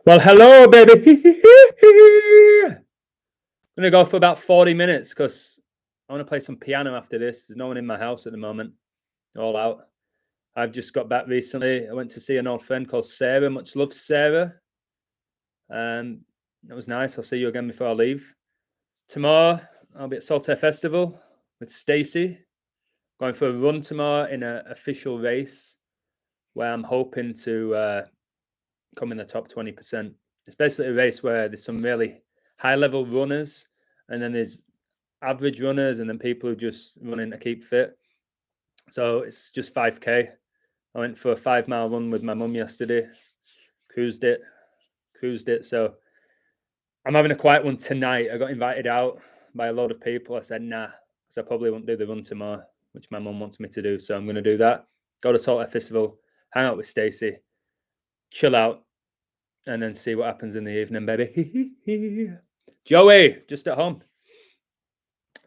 Well, hello, baby. I'm gonna go for about 40 minutes because I want to play some piano after this. There's no one in my house at the moment. All out. I've just got back recently. I went to see an old friend called Sarah. Much love, Sarah. That was nice. I'll see you again before I leave. Tomorrow, I'll be at Saltaire Festival with Stacey. Going for a run tomorrow in an official race where I'm hoping to come in the top 20%. It's basically a race where there's some really high-level runners, and then there's average runners, and then people who just running to keep fit. So it's just 5K. I went for a 5-mile run with my mum yesterday. Cruised it. So I'm having a quiet one tonight. I got invited out by a lot of people. I said, nah, because I probably won't do the run tomorrow, which my mum wants me to do. So I'm going to do that. Go to Saltaire Festival, hang out with Stacey, chill out, and then see what happens in the evening, baby. Joey, just at home.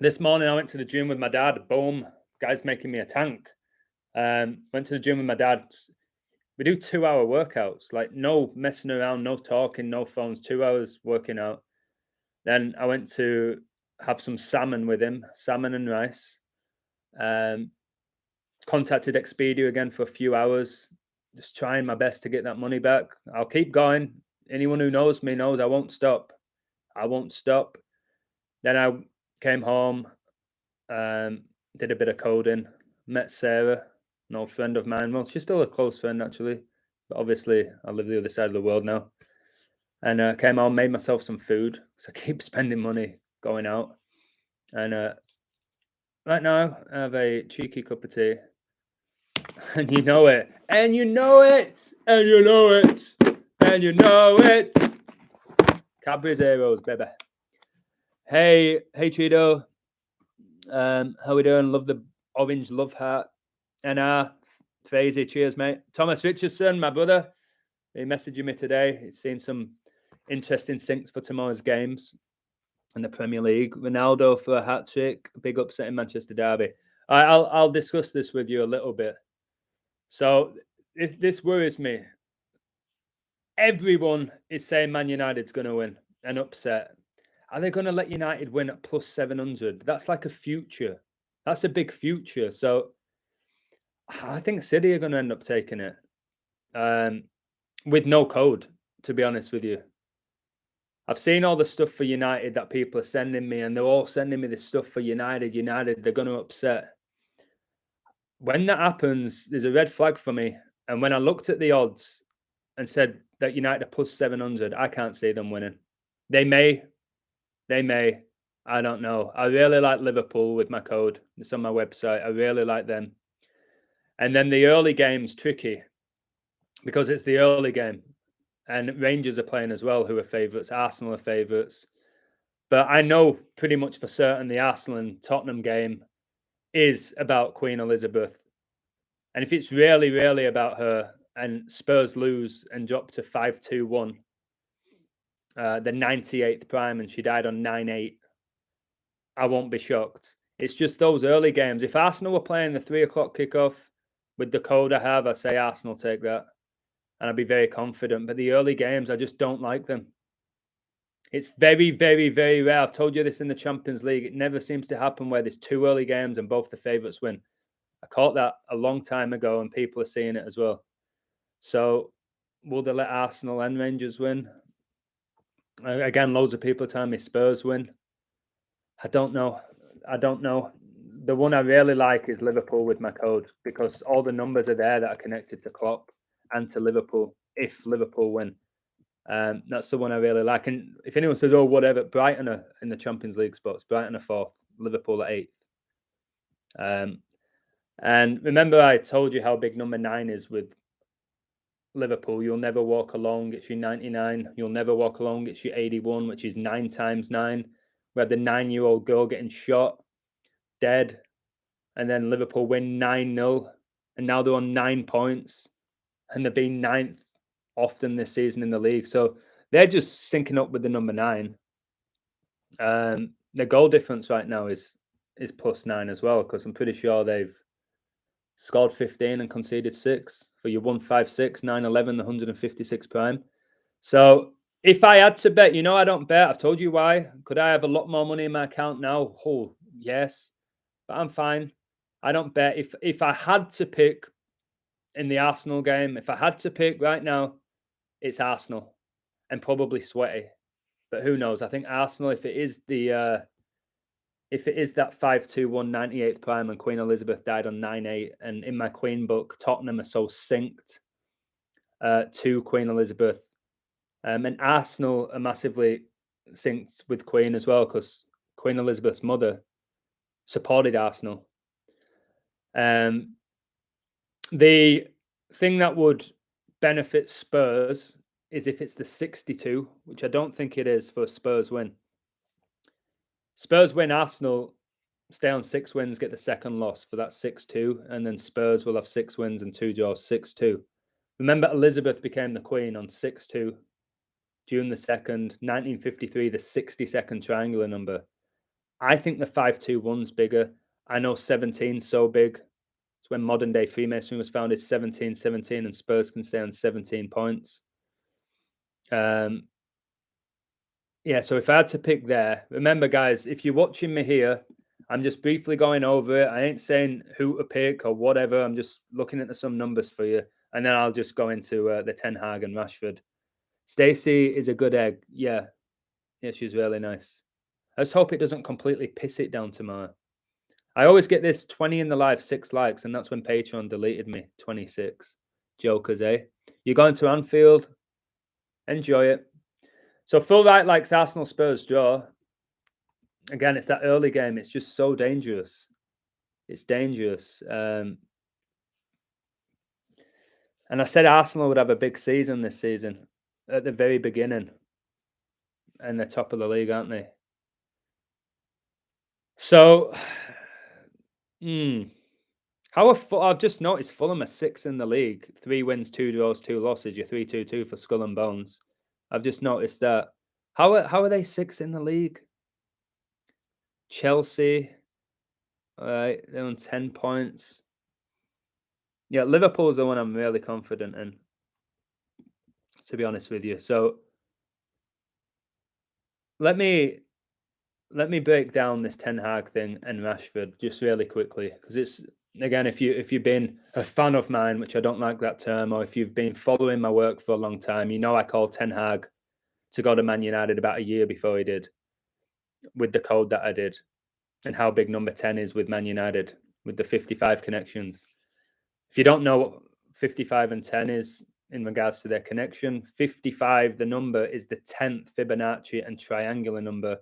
This morning I went to the gym with my dad. Boom. Guy's making me a tank. Went to the gym with my dad. We do 2-hour workouts, like no messing around, no talking, no phones, 2 hours working out. Then I went to have some salmon with him, salmon and rice. Contacted Expedia again for a few hours, just trying my best to get that money back. I'll keep going. Anyone who knows me knows I won't stop. Then I came home, did a bit of coding, met Sarah, an old friend of mine. Well, she's still a close friend, actually. But obviously, I live the other side of the world now. And came home, made myself some food. So I keep spending money going out. And right now, I have a cheeky cup of tea. And you know it. And you know it. And you know it. And you know it. Cadbury Zeros, baby. Hey, Cheeto. How we doing? Love the orange love heart. And crazy. Cheers, mate. Thomas Richardson, my brother. He messaged me today. He's seen some interesting syncs for tomorrow's games in the Premier League. Ronaldo for a hat trick. Big upset in Manchester Derby. I'll discuss this with you a little bit. So this worries me. Everyone is saying Man United's going to win an upset. Are they going to let United win at plus 700? That's like a future. That's a big future. So I think City are going to end up taking it with no code, to be honest with you. I've seen all the stuff for United that people are sending me, and they're all sending me this stuff for United. They're going to upset. When that happens, there's a red flag for me. And when I looked at the odds and said that United are plus 700, I can't see them winning. They may. I don't know. I really like Liverpool with my code. It's on my website. I really like them. And then the early game's tricky because it's the early game. And Rangers are playing as well, who are favourites. Arsenal are favourites. But I know pretty much for certain the Arsenal and Tottenham game is about Queen Elizabeth. And if it's really, really about her and Spurs lose and drop to 5-2-1, the 98th prime, and she died on 9-8, I won't be shocked. It's just those early games. If Arsenal were playing the 3 o'clock kickoff with the code I have, I'd say Arsenal take that. And I'd be very confident. But the early games, I just don't like them. It's very, very, very rare. I've told you this in the Champions League. It never seems to happen where there's 2 early games and both the favourites win. I caught that a long time ago, and people are seeing it as well. So will they let Arsenal and Rangers win? Again, loads of people are telling me Spurs win. I don't know. The one I really like is Liverpool with my code, because all the numbers are there that are connected to Klopp and to Liverpool if Liverpool win. That's the one I really like. And if anyone says, oh, whatever, Brighton are in the Champions League spots. Brighton are 4th, Liverpool are 8th. And remember, I told you how big number 9 is with Liverpool. You'll never walk alone, gets you 99. You'll never walk alone, gets you 81, which is 9 times 9. We had the 9-year-old girl getting shot, dead, and then Liverpool win 9-0, and now they're on 9 points, and they've been 9th often this season in the league. So they're just syncing up with the number 9. The goal difference right now is plus 9 as well, because I'm pretty sure they've scored 15 and conceded 6 for your 156, 9-11, the 156 prime. So if I had to bet, I don't bet. I've told you why. Could I have a lot more money in my account now? Oh, yes, but I'm fine. I don't bet. If I had to pick in the Arsenal game, if I had to pick right now, it's Arsenal and probably Sweaty. But who knows? I think Arsenal, if it is that 5-2-1 98th prime and Queen Elizabeth died on 9-8, and in my Queen book, Tottenham are so synced to Queen Elizabeth. And Arsenal are massively synced with Queen as well, because Queen Elizabeth's mother supported Arsenal. The thing that would benefit Spurs is if it's the 62, which I don't think it is for a Spurs win. Spurs win, Arsenal stay on 6 wins, get the second loss for that 6-2, and then Spurs will have 6 wins and 2 draws, 6-2. Remember, Elizabeth became the Queen on 6-2, June the 2nd, 1953, the 62nd triangular number. I think the 5-2-1's bigger. I know 17's so big. It's when modern day Freemasonry was founded, 17-17, and Spurs can stay on 17 points. Yeah, so if I had to pick there, remember, guys, if you're watching me here, I'm just briefly going over it. I ain't saying who to pick or whatever. I'm just looking at some numbers for you, and then I'll just go into the Ten Hag and Rashford. Stacey is a good egg. Yeah, she's really nice. Let's hope it doesn't completely piss it down tomorrow. I always get this 20 in the live, 6 likes, and that's when Patreon deleted me. 26. Jokers, eh? You're going to Anfield. Enjoy it. So full right likes Arsenal Spurs draw. Again, it's that early game. It's just so dangerous. It's dangerous. And I said Arsenal would have a big season this season at the very beginning. And they're top of the league, aren't they? So, I've just noticed Fulham are 6 in the league. 3 wins, 2 draws, 2 losses. You're 3-2-2 for Skull and Bones. I've just noticed that. How are they 6 in the league? Chelsea, all right, they're on 10 points. Yeah, Liverpool's the one I'm really confident in, to be honest with you. So let me break down this Ten Hag thing and Rashford just really quickly, because it's, again, if you've been a fan of mine, which I don't like that term, or if you've been following my work for a long time, I called Ten Hag to go to Man United about a year before he did, with the code that I did, and how big number 10 is with Man United, with the 55 connections. If you don't know what 55 and 10 is in regards to their connection, 55, the number, is the 10th Fibonacci and triangular number.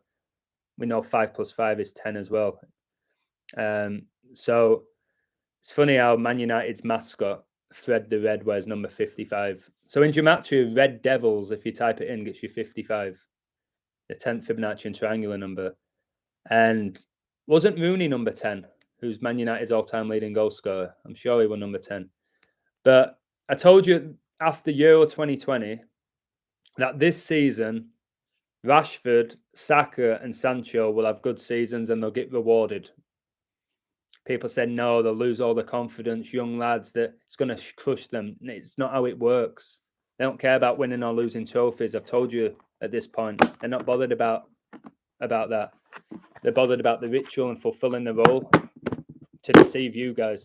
We know 5 plus 5 is 10 as well. So it's funny how Man United's mascot, Fred the Red, wears number 55. So in gematria, Red Devils, if you type it in, gets you 55, the 10th Fibonacci and triangular number. And wasn't Rooney number 10, who's Man United's all-time leading goal scorer? I'm sure he was number 10. But I told you after Euro 2020 that this season, Rashford, Saka, and Sancho will have good seasons and they'll get rewarded. People said no, they'll lose all the confidence, young lads, that it's going to crush them. It's not how it works. They don't care about winning or losing trophies. I've told you at this point, they're not bothered about that. They're bothered about the ritual and fulfilling the role to deceive you guys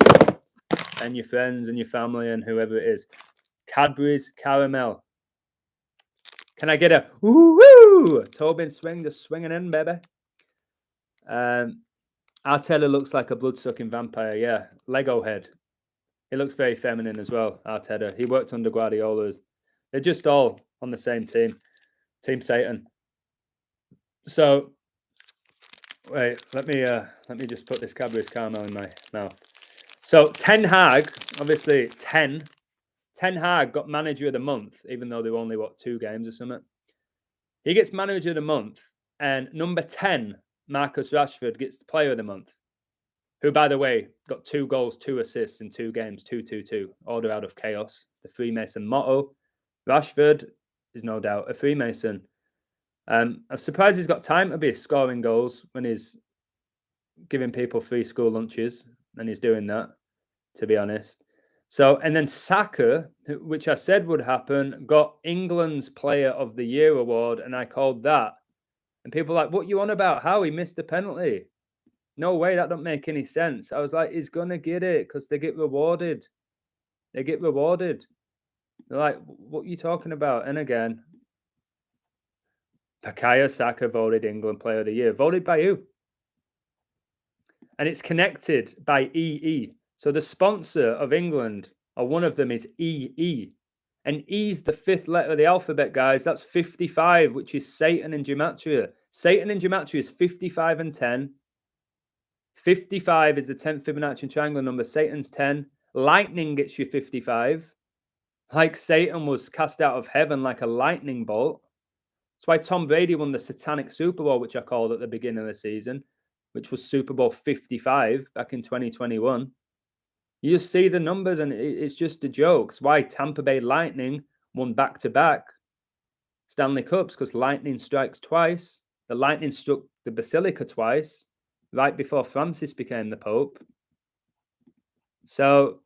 and your friends and your family and whoever it is. Cadbury's Caramel. Can I get a woo-woo? Tobin swing, just swinging in, baby. Arteta looks like a blood-sucking vampire, yeah. Lego head. He looks very feminine as well, Arteta. He worked under Guardiola. They're just all on the same team. Team Satan. So, wait, let me just put this Cadbury's Caramel in my mouth. So, Ten Hag, obviously, Ten Hag got manager of the month, even though there were only, 2 games or something. He gets manager of the month, and number 10, Marcus Rashford, gets the player of the month, who, by the way, got 2 goals, 2 assists in 2 games, 2-2-2, order out of chaos. It's the Freemason motto. Rashford is no doubt a Freemason. I'm surprised he's got time to be scoring goals when he's giving people free school lunches, and he's doing that, to be honest. So, and then Saka, which I said would happen, got England's Player of the Year award, and I called that. And people were like, what you on about? How? He missed the penalty. No way, that don't make any sense. I was like, he's going to get it because they get rewarded. They get rewarded. They're like, what are you talking about? And again, Bukayo Saka voted England Player of the Year. Voted by who? And it's connected by EE. So the sponsor of England, or one of them, is EE. And E's the fifth letter of the alphabet, guys. That's 55, which is Satan in Gematria. Satan in Gematria is 55 and 10. 55 is the 10th Fibonacci triangle number. Satan's 10. Lightning gets you 55. Like Satan was cast out of heaven like a lightning bolt. That's why Tom Brady won the Satanic Super Bowl, which I called at the beginning of the season, which was Super Bowl 55 back in 2021. You just see the numbers and it's just a joke. It's why Tampa Bay Lightning won back-to-back Stanley Cups, because lightning strikes twice. The lightning struck the Basilica twice, right before Francis became the Pope. So,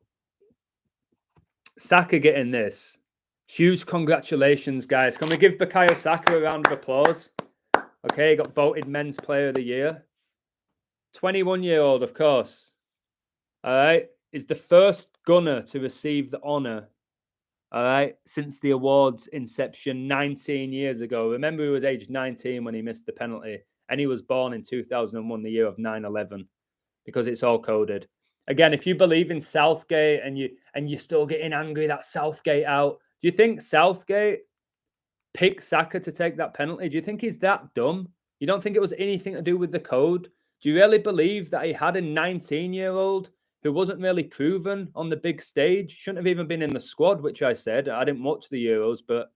Saka getting this. Huge congratulations, guys. Can we give Bukayo Saka a round of applause? Okay, he got voted Men's Player of the Year. 21-year-old, of course. All right. Is the first gunner to receive the honour, all right, since the award's inception 19 years ago. Remember, he was aged 19 when he missed the penalty, and he was born in 2001, the year of 9/11, because it's all coded. Again, if you believe in Southgate and you're still getting angry that Southgate out, do you think Southgate picked Saka to take that penalty? Do you think he's that dumb? You don't think it was anything to do with the code? Do you really believe that he had a 19-year-old who wasn't really proven on the big stage, shouldn't have even been in the squad, which I said? I didn't watch the Euros, but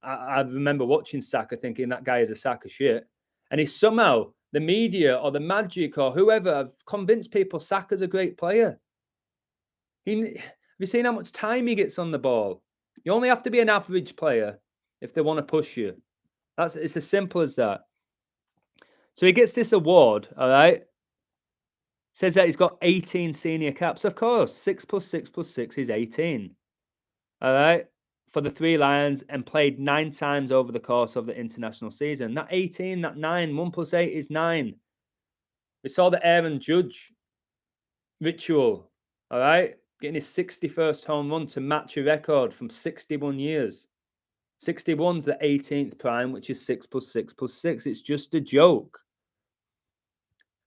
I remember watching Saka thinking that guy is a sack of shit. And he's somehow, the media or the Magic or whoever, have convinced people Saka's a great player. Have you seen how much time he gets on the ball? You only have to be an average player if they want to push you. It's as simple as that. So he gets this award, all right? Says that he's got 18 senior caps. Of course, 6 + 6 + 6 is 18. All right? For the Three Lions, and played 9 times over the course of the international season. That 18, that 9, 1 + 8 is 9. We saw the Aaron Judge ritual, all right? Getting his 61st home run to match a record from 61 years. 61's the 18th prime, which is 6 + 6 + 6. It's just a joke.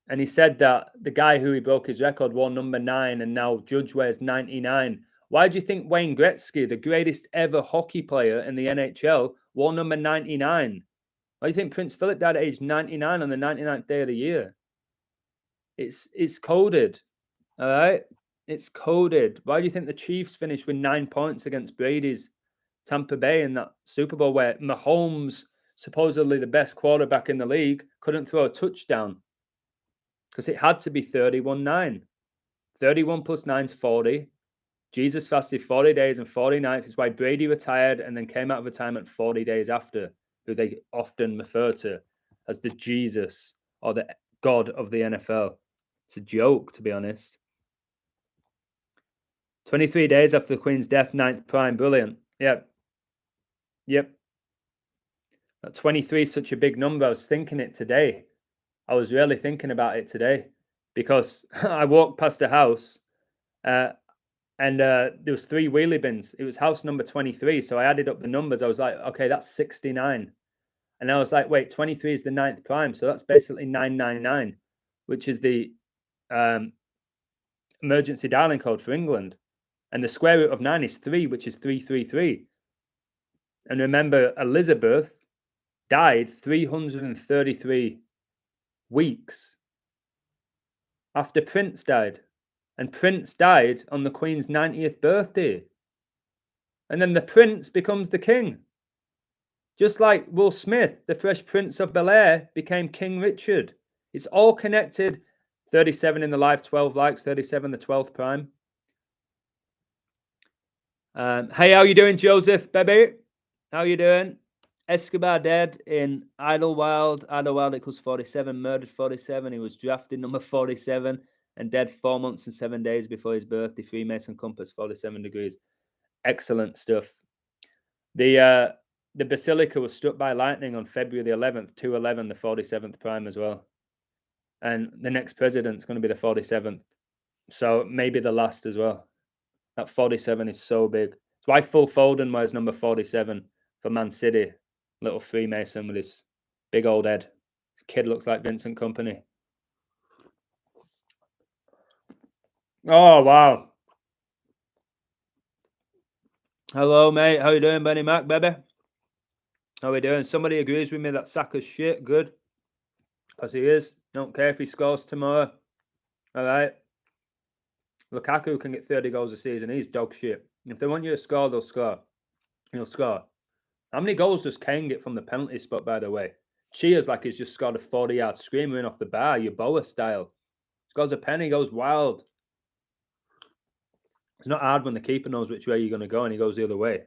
And he said that the guy who he broke his record wore number 9, and now Judge wears 99. Why do you think Wayne Gretzky, the greatest ever hockey player in the NHL, wore number 99? Why do you think Prince Philip died at age 99 on the 99th day of the year? It's coded, all right? It's coded. Why do you think the Chiefs finished with 9 points against Brady's Tampa Bay in that Super Bowl where Mahomes, supposedly the best quarterback in the league, couldn't throw a touchdown? Because it had to be 31-9. 31 + 9 is 40. Jesus fasted 40 days and 40 nights. It's why Brady retired and then came out of retirement 40 days after, who they often refer to as the Jesus or the God of the NFL. It's a joke, to be honest. 23 days after the Queen's death, 9th prime. Brilliant. Yep. That 23 is such a big number. I was thinking it today. I was really thinking about it today because I walked past a house and there was 3 wheelie bins. It was house number 23. So I added up the numbers. I was like, okay, that's 69. And I was like, wait, 23 is the 9th prime. So that's basically 999, which is the emergency dialing code for England. And the square root of 9 is 3, which is 333. And remember, Elizabeth died 333 weeks after Prince died. And Prince died on the Queen's 90th birthday. And then the Prince becomes the King. Just like Will Smith, the Fresh Prince of Bel-Air, became King Richard. It's all connected. 37 in the live, 12 likes, 37 the 12th prime. Hey, how you doing, Joseph, baby? How you doing? Escobar dead in Idlewild. Idlewild equals 47, murdered 47. He was drafted number 47. and dead 4 months and 7 days before his birthday. Freemason compass, 47 degrees. Excellent stuff. The basilica was struck by lightning on February the 11th, 211, the 47th prime as well. And the next president's going to be the 47th. So maybe the last as well. That 47 is so big. That's why Phil Foden wears number 47 for Man City. Little Freemason with his big old head. His kid looks like Vincent Kompany. Oh, wow. Hello, mate. How you doing, Benny Mac, baby? How we doing? Somebody agrees with me that Saka's shit. Good. Because he is. Don't care if he scores tomorrow. All right. Lukaku can get 30 goals a season. He's dog shit. If they want you to score, they'll score. He'll score. How many goals does Kane get from the penalty spot, by the way? Cheers like he's just scored a 40-yard screamer in off the bar, your Boa style. Scores a penny, goes wild. It's not hard when the keeper knows which way you're going to go and he goes the other way.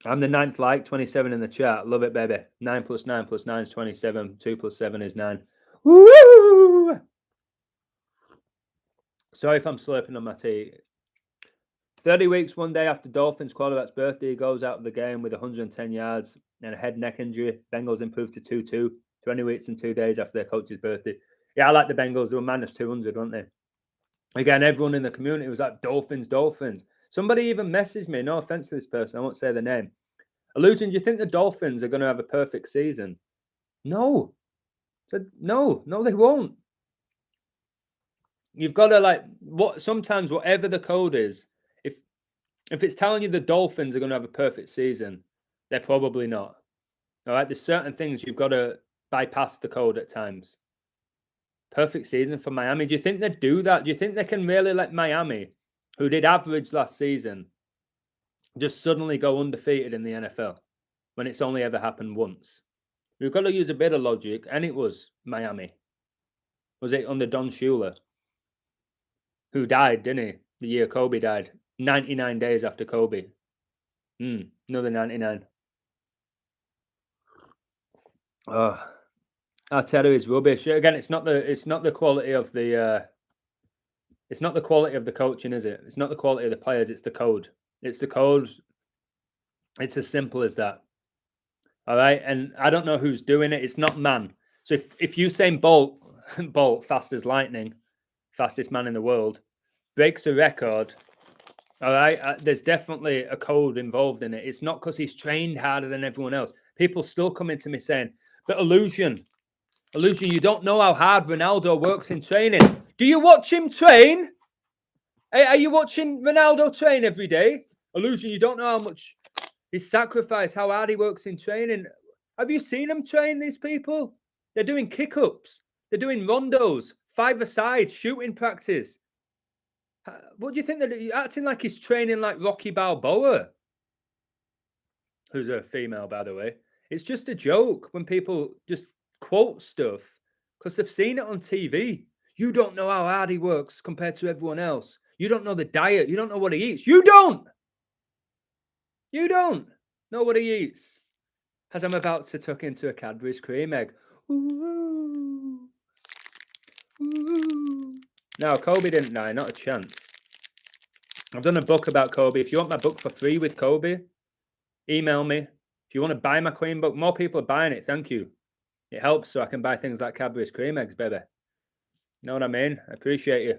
I'm the 9th like, 27 in the chat. Love it, baby. 9 plus 9 plus 9 is 27. 2 plus 7 is 9. Woo! Sorry if I'm slurping on my tea. 30 weeks, 1 day after Dolphins quarterback's birthday, he goes out of the game with 110 yards and a head neck injury. Bengals improved to 2-2. 20 weeks and 2 days after their coach's birthday. Yeah, I like the Bengals. They were minus 200, weren't they? Again, everyone in the community was like, Dolphins, Dolphins. Somebody even messaged me, no offense to this person, I won't say the name. Illusion, do you think the Dolphins are going to have a perfect season? No. No, they won't. You've got to sometimes whatever the code is, if it's telling you the Dolphins are going to have a perfect season, they're probably not. All right, there's certain things you've got to bypass the code at times. Perfect season for Miami. Do you think they'd do that? Do you think they can really let Miami, who did average last season, just suddenly go undefeated in the NFL when it's only ever happened once? We've got to use a bit of logic, and it was Miami. Was it under Don Shula, who died, didn't he? The year Kobe died. 99 days after Kobe. Another 99. Oh, Arteta is rubbish. Again, it's not the quality of the it's not the quality of the coaching, is it? It's not the quality of the players, it's the code. It's the code. It's as simple as that. All right. And I don't know who's doing it. It's not man. So if Usain Bolt, fast as lightning, fastest man in the world, breaks a record, all right, there's definitely a code involved in it. It's not because he's trained harder than everyone else. People still coming to me saying, but Illusion, you don't know how hard Ronaldo works in training. Do you watch him train? Hey, are you watching Ronaldo train every day? Illusion, you don't know how much he's sacrificed, how hard he works in training. Have you seen him train, these people? They're doing kick-ups. They're doing rondos, 5-a-side, shooting practice. What do you think they're acting like he's training like Rocky Balboa? Who's a female, by the way. It's just a joke when people just quote stuff because they've seen it on TV. You don't know how hard he works compared to everyone else. You don't know the diet. You don't know what he eats. You don't know what he eats. As I'm about to tuck into a Cadbury's cream egg. Ooh. Ooh. No, Kobe didn't die. Not a chance. I've done a book about Kobe. If you want my book for free with Kobe, email me. If you want to buy my Queen book, more people are buying it. Thank you. It helps so I can buy things like Cadbury's cream eggs, baby. You know what I mean? I appreciate you.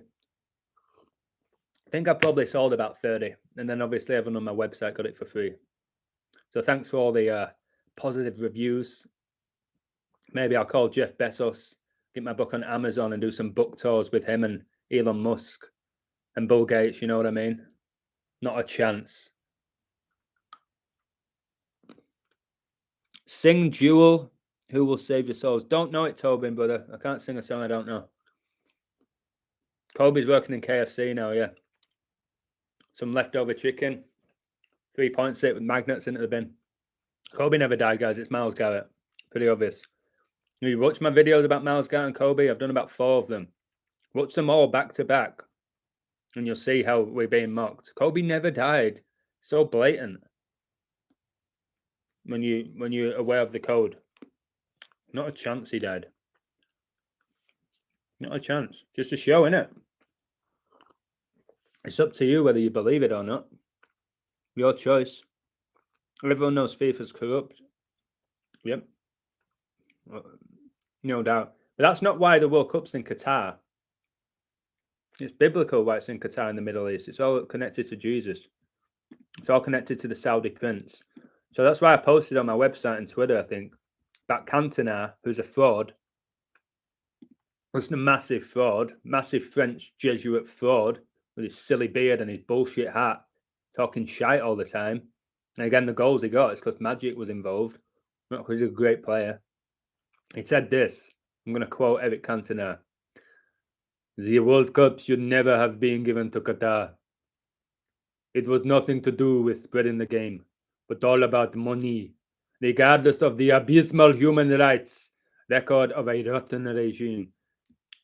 I think I probably sold about 30. And then obviously everyone on my website got it for free. So thanks for all the positive reviews. Maybe I'll call Jeff Bezos, get my book on Amazon and do some book tours with him and Elon Musk and Bill Gates, you know what I mean? Not a chance. Sing Jewel, Who Will Save Your Souls? Don't know it, Tobin, brother. I can't sing a song I don't know. Kobe's working in KFC now, yeah. Some leftover chicken. 3 points it with magnets into the bin. Kobe never died, guys. It's Myles Garrett. Pretty obvious. You watch my videos about Myles Garrett and Kobe. I've done about 4 of them. Watch them all back to back. And you'll see how we're being mocked. Kobe never died. So blatant. When you're aware of the code. Not a chance he died. 3 points it with magnets into the bin. Kobe never died, guys. It's Myles Garrett. Pretty obvious. You watch my videos about Myles Garrett and Kobe. I've done about 4 of them. Watch them all back to back. And you'll see how we're being mocked. Kobe never died. So blatant. When you're aware of the code. Not a chance he died. Not a chance. Just a show, innit? It's up to you whether you believe it or not. Your choice. Everyone knows FIFA's corrupt. Yep. No doubt. But that's not why the World Cup's in Qatar. It's biblical why it's in Qatar in the Middle East. It's all connected to Jesus. It's all connected to the Saudi prince. So that's why I posted on my website and Twitter, I think, that Cantona, who's a fraud, was a massive fraud, massive French Jesuit fraud with his silly beard and his bullshit hat, talking shite all the time. And again, the goals he got is because magic was involved, not because he's a great player. He said this, I'm going to quote Eric Cantona. The World Cup should never have been given to Qatar. It was nothing to do with spreading the game, but all about money, regardless of the abysmal human rights record of a rotten regime.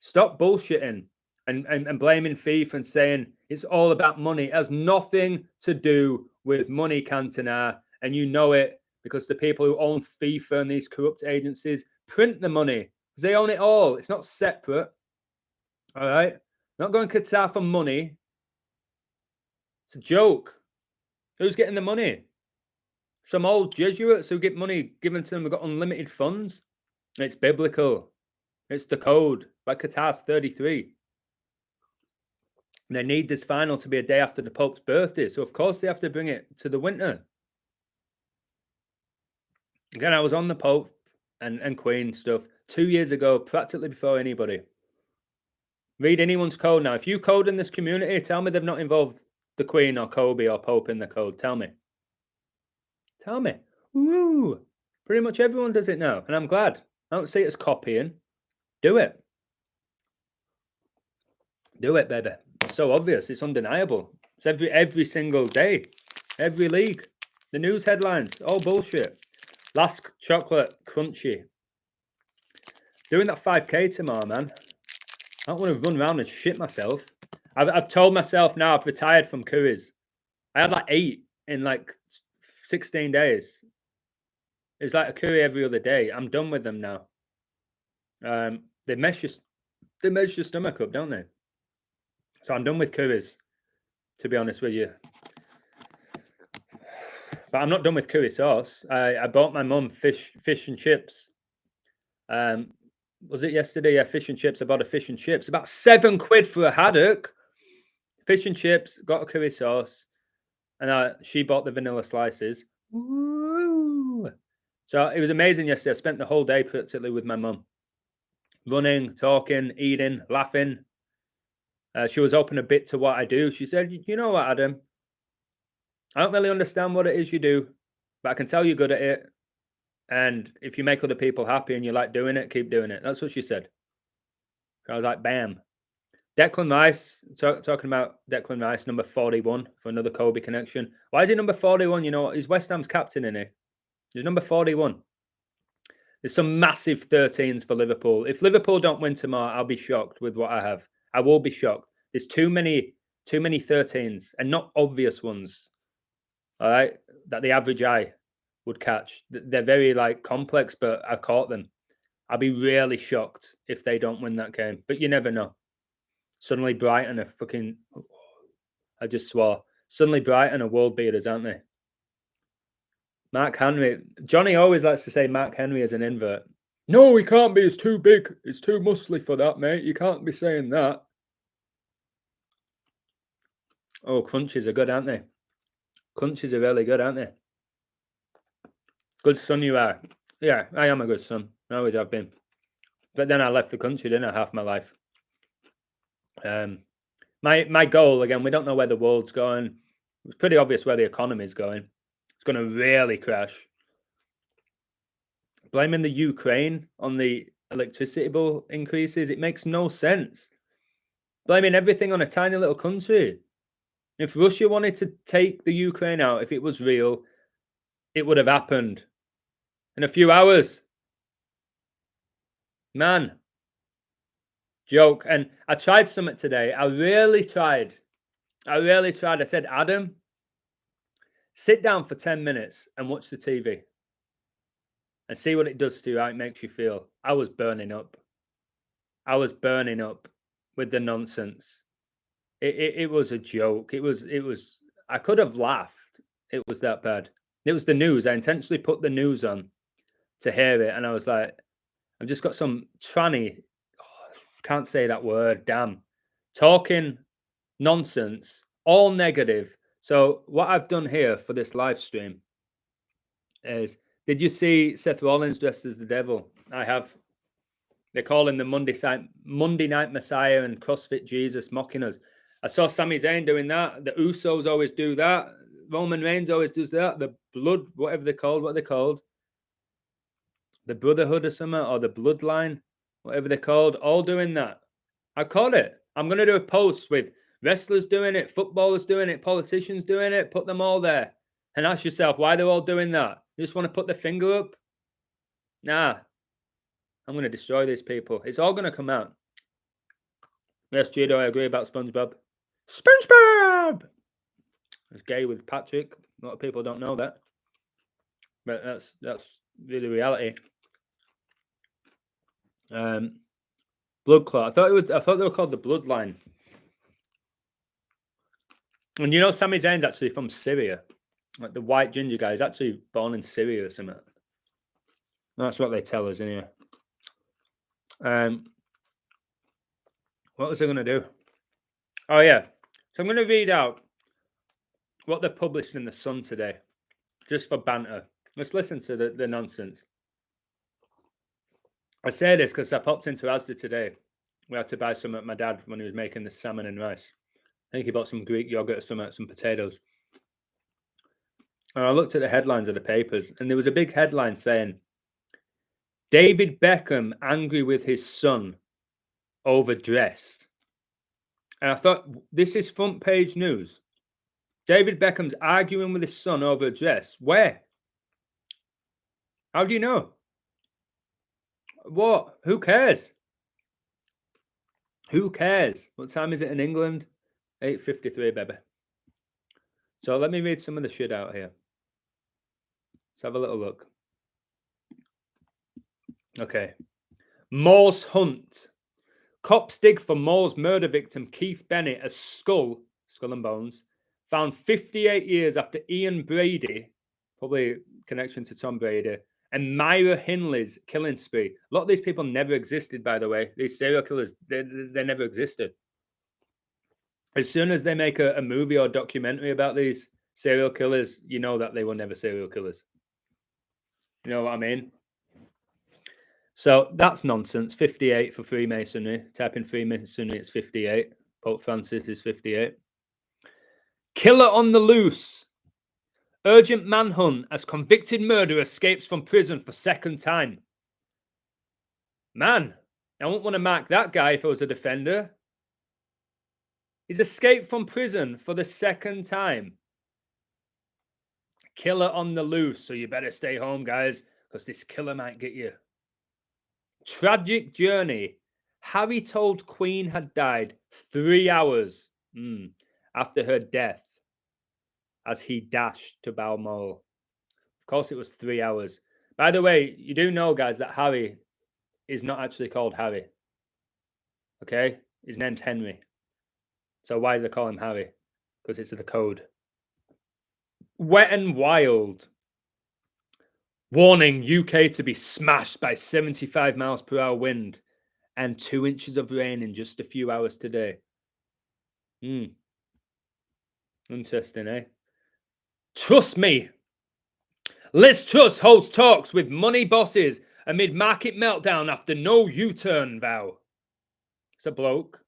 Stop bullshitting and blaming FIFA and saying it's all about money. It has nothing to do with money, Cantona, and you know it because the people who own FIFA and these corrupt agencies print the money because they own it all. It's not separate. All right? Not going Qatar for money. It's a joke. Who's getting the money? Some old Jesuits who get money given to them have got unlimited funds. It's biblical. It's the code. Like Qatar's 33. They need this final to be a day after the Pope's birthday. So, of course, they have to bring it to the winter. Again, I was on the Pope and Queen stuff 2 years ago, practically before anybody. Read anyone's code now. If you code in this community, tell me they've not involved the Queen or Kobe or Pope in the code. Tell me. Tell me. Woo! Pretty much everyone does it now, and I'm glad. I don't see it as copying. Do it. Do it, baby. It's so obvious. It's undeniable. It's every single day. Every league. The news headlines. All bullshit. Last chocolate crunchy. Doing that 5K tomorrow, man. I don't want to run around and shit myself. I've told myself now I've retired from curries. I had like 8 in like 16 days. It's like a curry every other day. I'm done with them now. They mess your stomach up, don't they? So I'm done with curries, to be honest with you. But I'm not done with curry sauce. I bought my mum fish and chips. Was it yesterday? Yeah, fish and chips. I bought a fish and chips. About £7 for a haddock. Fish and chips, got a curry sauce. And she bought the vanilla slices. Woo! So it was amazing yesterday. I spent the whole day practically with my mum. Running, talking, eating, laughing. She was open a bit to what I do. She said, you know what, Adam? I don't really understand what it is you do, but I can tell you're good at it. And if you make other people happy and you like doing it, keep doing it. That's what she said. I was like, bam. Declan Rice, talking about Declan Rice, number 41 for another Kobe connection. Why is he number 41? You know what? He's West Ham's captain, isn't he? He's number 41. There's some massive 13s for Liverpool. If Liverpool don't win tomorrow, I'll be shocked with what I have. I will be shocked. There's too many 13s and not obvious ones. All right, that the average eye would catch. They're very like complex, but I caught them. I'll be really shocked if they don't win that game. But you never know. Suddenly Brighton are fucking. I just swore. Suddenly Brighton are world beaters, aren't they? Mark Henry. Johnny always likes to say Mark Henry is an invert. No, he can't be. It's too big. It's too muscly for that, mate. You can't be saying that. Oh, crunches are good, aren't they? Crunches are really good, aren't they? Good son you are. Yeah, I am a good son. I always have been. But then I left the country, didn't I, half my life. My goal, again, we don't know where the world's going. It's pretty obvious where the economy is going. It's going to really crash. Blaming the Ukraine on the electricity bill increases, it makes no sense. Blaming everything on a tiny little country. If Russia wanted to take the Ukraine out, if it was real, it would have happened in a few hours. Man. Joke. And I tried something today. I really tried. I said, Adam, sit down for 10 minutes and watch the TV and see what it does to you, how it makes you feel. I was burning up. I was burning up with the nonsense. It was a joke. It was. I could have laughed. It was that bad. It was the news. I intentionally put the news on to hear it, and I was like, I've just got some tranny. Oh, can't say that word. Damn, talking nonsense, all negative. So what I've done here for this live stream is, did you see Seth Rollins dressed as the devil? I have. They call him the Monday Night Messiah and CrossFit Jesus, mocking us. I saw Sami Zayn doing that. The Usos always do that. Roman Reigns always does that. The Blood, whatever they're called, what are they called? The Brotherhood or something, or the Bloodline, whatever they're called, all doing that. I caught it. I'm going to do a post with wrestlers doing it, footballers doing it, politicians doing it. Put them all there and ask yourself why they're all doing that. You just want to put the finger up? Nah. I'm going to destroy these people. It's all going to come out. Yes, Judo, I agree about SpongeBob. SpongeBob! It's gay with Patrick. A lot of people don't know that. But that's really reality. Blood Clot. I thought they were called the Bloodline. And you know Sami Zayn's actually from Syria. Like the white ginger guy is actually born in Syria or something. That's what they tell us anyway. What was I going to do? Oh, yeah. So I'm going to read out what they've published in The Sun today, just for banter. Let's listen to the nonsense. I say this because I popped into Asda today. We had to buy some at my dad when he was making the salmon and rice. I think he bought some Greek yogurt or some potatoes. And I looked at the headlines of the papers, and there was a big headline saying, David Beckham angry with his son overdressed. And I thought, this is front page news. David Beckham's arguing with his son over a dress. Where? How do you know? What? Who cares? Who cares? What time is it in England? 8:53, baby. So let me read some of the shit out here. Let's have a little look. Okay. Morse hunt. Cops dig for Moore's murder victim Keith Bennett as skull and bones, found 58 years after Ian Brady, probably connection to Tom Brady, and Myra Hindley's killing spree. A lot of these people never existed, by the way. These serial killers, they never existed. As soon as they make a movie or documentary about these serial killers, you know that they were never serial killers. You know what I mean? So that's nonsense. 58 for Freemasonry. Type in Freemasonry, it's 58. Pope Francis is 58. Killer on the loose. Urgent manhunt as convicted murderer escapes from prison for second time. Man, I wouldn't want to mark that guy if I was a defender. He's escaped from prison for the second time. Killer on the loose, so you better stay home, guys, because this killer might get you. Tragic journey. Harry told Queen had died 3 hours after her death as he dashed to Balmoral. Of course, it was 3 hours. By the way, you do know, guys, that Harry is not actually called Harry. Okay? His name's Henry. So why do they call him Harry? Because it's the code. Wet and wild. Warning, UK to be smashed by 75 miles per hour wind and 2 inches of rain in just a few hours today. Interesting, eh? Trust me. Liz Truss holds talks with money bosses amid market meltdown after no U-turn vow. It's a bloke.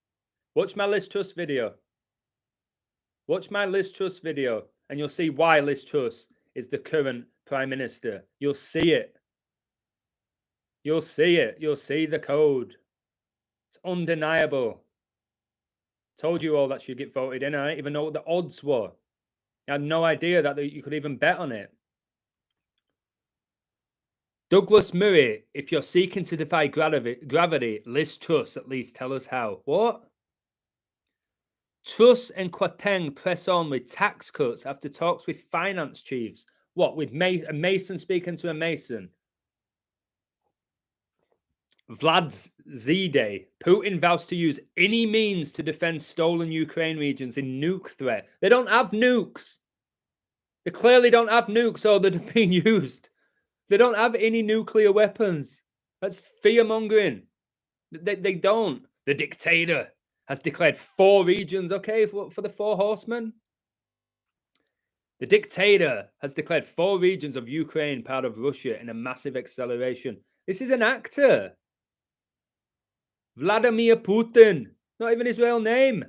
Watch my Liz Truss video. Watch my Liz Truss video and you'll see why Liz Truss is the current Prime Minister. You'll see it. You'll see it. You'll see the code. It's undeniable. Told you all that she'd get voted in. I didn't even know what the odds were. I had no idea that you could even bet on it. Douglas Murray, if you're seeking to defy gravity, Liz Truss, at least tell us how. What? Truss and Kwarteng press on with tax cuts after talks with finance chiefs. What, with a Mason speaking to a Mason? Vlad's Z-Day. Putin vows to use any means to defend stolen Ukraine regions in nuke threat. They don't have nukes. They clearly don't have nukes, or they're being used. They don't have any nuclear weapons. That's fear-mongering. They don't. The dictator has declared 4 regions. Okay, for the 4 horsemen. The dictator has declared 4 regions of Ukraine part of Russia in a massive acceleration. This is an actor. Vladimir Putin. Not even his real name.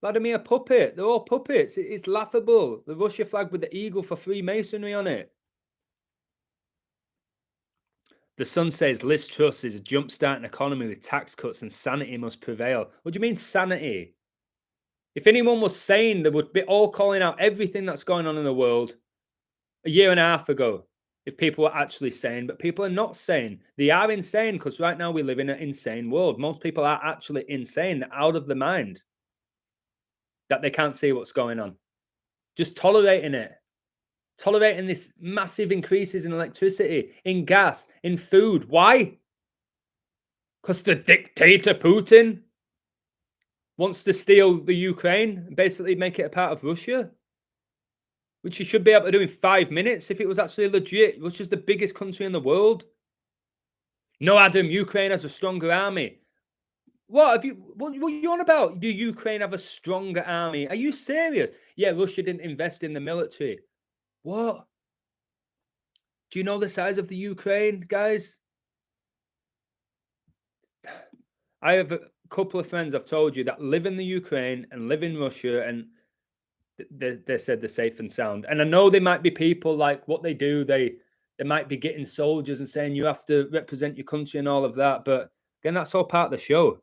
Vladimir Puppet. They're all puppets. It's laughable. The Russia flag with the eagle for Freemasonry on it. The Sun says Liz Truss is a jump-starting economy with tax cuts and sanity must prevail. What do you mean sanity? If anyone was sane, they would be all calling out everything that's going on in the world a year and a half ago, if people were actually sane. But people are not sane. They are insane because right now we live in an insane world. Most people are actually insane. They're out of their mind. That they can't see what's going on. Just tolerating it. Tolerating this massive increases in electricity, in gas, in food. Why? Because the dictator Putin wants to steal the Ukraine and basically make it a part of Russia, which he should be able to do in 5 minutes if it was actually legit. Russia's the biggest country in the world. No, Adam, Ukraine has a stronger army. What are you on about? Do Ukraine have a stronger army? Are you serious? Yeah, Russia didn't invest in the military. What? Do you know the size of the Ukraine, guys? I have a couple of friends I've told you that live in the Ukraine and live in Russia, and they said they're safe and sound. And I know there might be people like what they do. They might be getting soldiers and saying you have to represent your country and all of that. But again, that's all part of the show.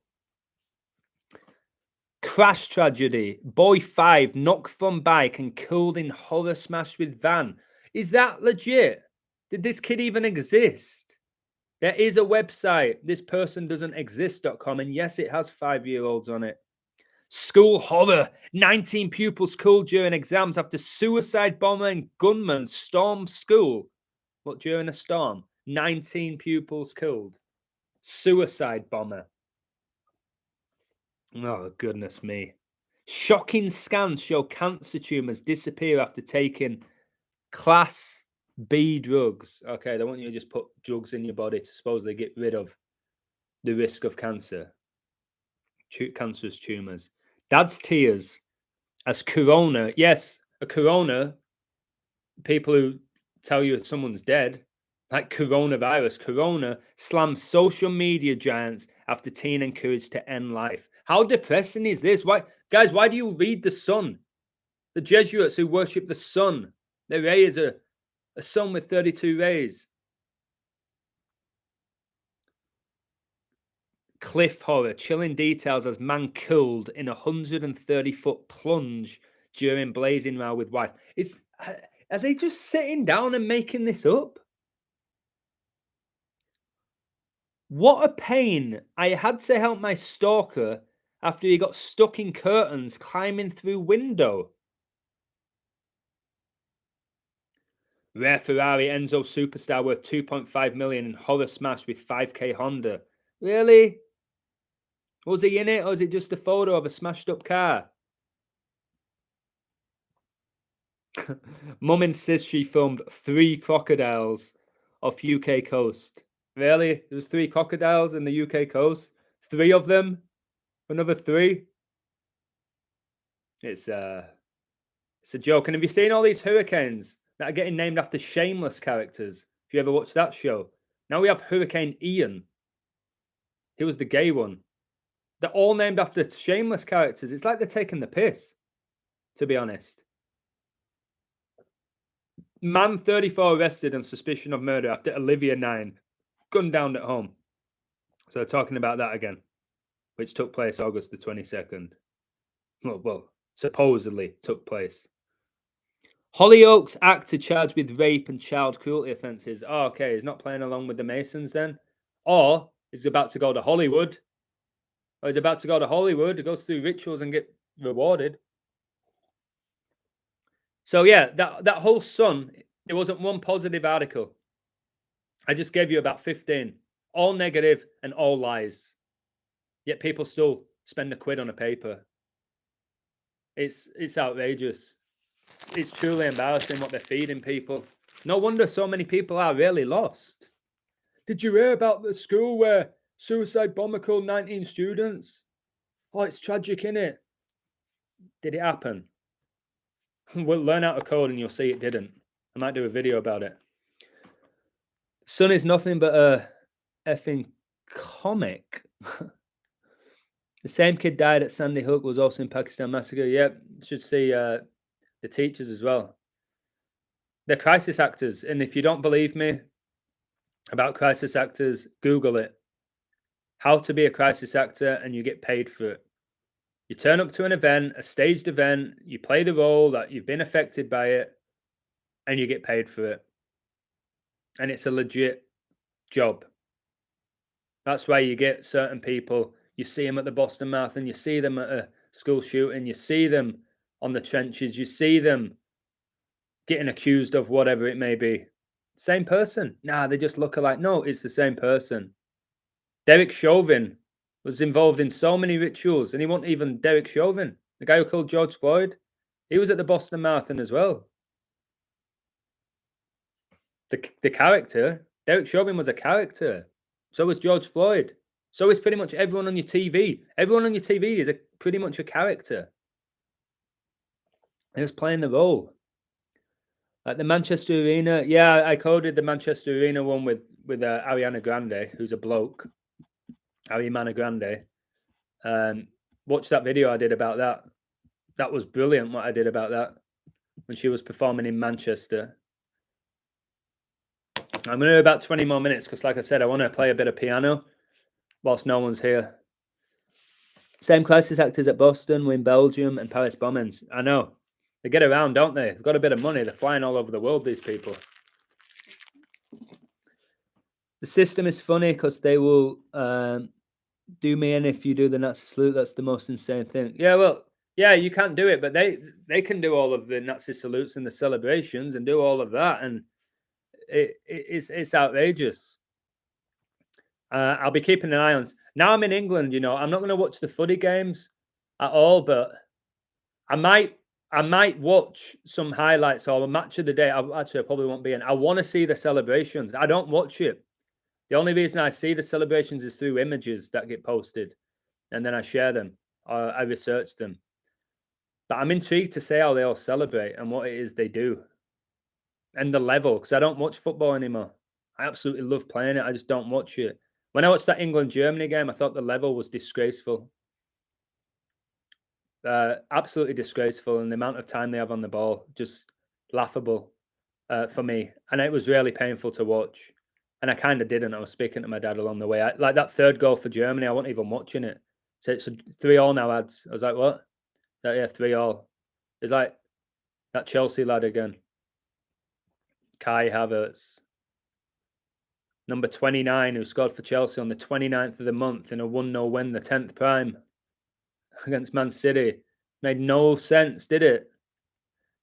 Crash tragedy. Boy 5 knocked from bike and killed in horror smash with van. Is that legit? Did this kid even exist? There is a website, thispersondoesn't-exist.com, and yes, it has 5-year-olds on it. School horror. 19 pupils killed during exams after suicide bomber and gunman stormed school. What, during a storm? 19 pupils killed. Suicide bomber. Oh, goodness me. Shocking scans show cancer tumors disappear after taking Class B drugs. Okay, they want you to just put drugs in your body to supposedly get rid of the risk of cancer. Cancerous tumors. Dad's tears as corona. Yes, a corona. People who tell you someone's dead, like coronavirus. Corona slams social media giants after teen encouraged to end life. How depressing is this? Why, guys, why do you read the sun? The Jesuits who worship the sun. Their ray is a sun with 32 rays. Cliff horror. Chilling details as man killed in a 130-foot plunge during blazing row with wife. Are they just sitting down and making this up? What a pain. I had to help my stalker after he got stuck in curtains climbing through window. Rare Ferrari Enzo superstar worth 2.5 million in horror smash with 5k Honda. Really? Was he in it, or is it just a photo of a smashed up car? Mum insists she filmed 3 crocodiles off UK coast. Really? There was 3 crocodiles in the UK coast? 3 of them? Another 3? It's a joke. And have you seen all these hurricanes that are getting named after Shameless characters? If you ever watched that show. Now we have Hurricane Ian. He was the gay one. They're all named after Shameless characters. It's like they're taking the piss, to be honest. Man 34 arrested on suspicion of murder after Olivia 9 gunned down at home. So they're talking about that again, which took place August the 22nd. Well, supposedly took place. Hollyoaks actor charged with rape and child cruelty offences. Oh, okay, he's not playing along with the Masons then? Or he's about to go to Hollywood. Or he's about to go to Hollywood to go through rituals and get rewarded. So yeah, that whole Sun, there wasn't one positive article. I just gave you about 15. all negative and all lies. Yet people still spend £1 on a paper. It's outrageous. It's truly embarrassing what they're feeding people. No wonder so many people are really lost. Did you hear about the school where suicide bomber killed 19 students? Oh, it's tragic, innit? Did it happen? We'll learn how to code and you'll see it didn't. I might do a video about it. Sun is nothing but a effing comic. The same kid died at Sandy Hook, was also in Pakistan massacre. Yep, should see the teachers as well. They're crisis actors. And if you don't believe me about crisis actors, Google it. How to be a crisis actor, and you get paid for it. You turn up to an event, a staged event, you play the role that you've been affected by it, and you get paid for it. And it's a legit job. That's why you get certain people. You see them at the Boston Marathon, you see them at a school shooting, you see them on the trenches, you see them getting accused of whatever it may be. Same person. Nah, they just look alike. No, it's the same person. Derek Chauvin was involved in so many rituals, and he wasn't even Derek Chauvin, the guy who killed George Floyd. He was at the Boston Marathon as well. The character, Derek Chauvin was a character. So was George Floyd. So is pretty much everyone on your TV. Everyone on your TV is pretty much a character. He was playing the role. Like the Manchester Arena, yeah, I coded the Manchester Arena one with Ariana Grande, who's a bloke. Ariana Grande. Watch that video I did about that. That was brilliant what I did about that when she was performing in Manchester. I'm going to do about 20 more minutes because, like I said, I want to play a bit of piano whilst no one's here. Same crisis actors at Boston, win Belgium, and Paris bombings. I know. They get around, don't they? They've got a bit of money. They're flying all over the world, these people. The system is funny because they will do me in if you do the Nazi salute. That's the most insane thing. Yeah, well, yeah, you can't do it, but they can do all of the Nazi salutes and the celebrations and do all of that, and it's outrageous. I'll be keeping an eye on. Now I'm in England, I'm not going to watch the footy games at all, but I might watch some highlights or a match of the day. I probably won't be in. I want to see the celebrations. I don't watch it. The only reason I see the celebrations is through images that get posted, and then I share them or I research them. But I'm intrigued to see how they all celebrate and what it is they do, and the level, because I don't watch football anymore. I absolutely love playing it. I just don't watch it. When I watched that England-Germany game, I thought the level was disgraceful. Absolutely disgraceful, and the amount of time they have on the ball, just laughable for me. And it was really painful to watch. And I kind of didn't. I was speaking to my dad along the way. Like that third goal for Germany, I wasn't even watching it. So it's 3-3 now, ads. I was like, what? Yeah, 3-3. It's like that Chelsea lad again. Kai Havertz. Number 29, who scored for Chelsea on the 29th of the month in a 1-0 win, the 10th prime against Man City. Made no sense, did it?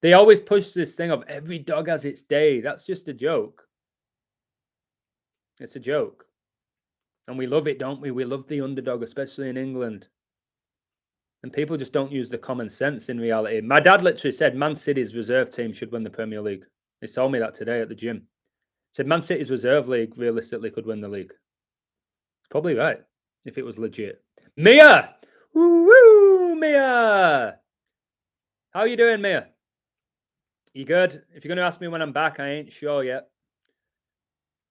They always push this thing of every dog has its day. That's just a joke. It's a joke. And we love it, don't we? We love the underdog, especially in England. And people just don't use the common sense in reality. My dad literally said Man City's reserve team should win the Premier League. He told me that today at the gym. He said Man City's reserve league realistically could win the league. It's probably right if it was legit. Mia! Woo, Mia! How are you doing, Mia? You good? If you're going to ask me when I'm back, I ain't sure yet.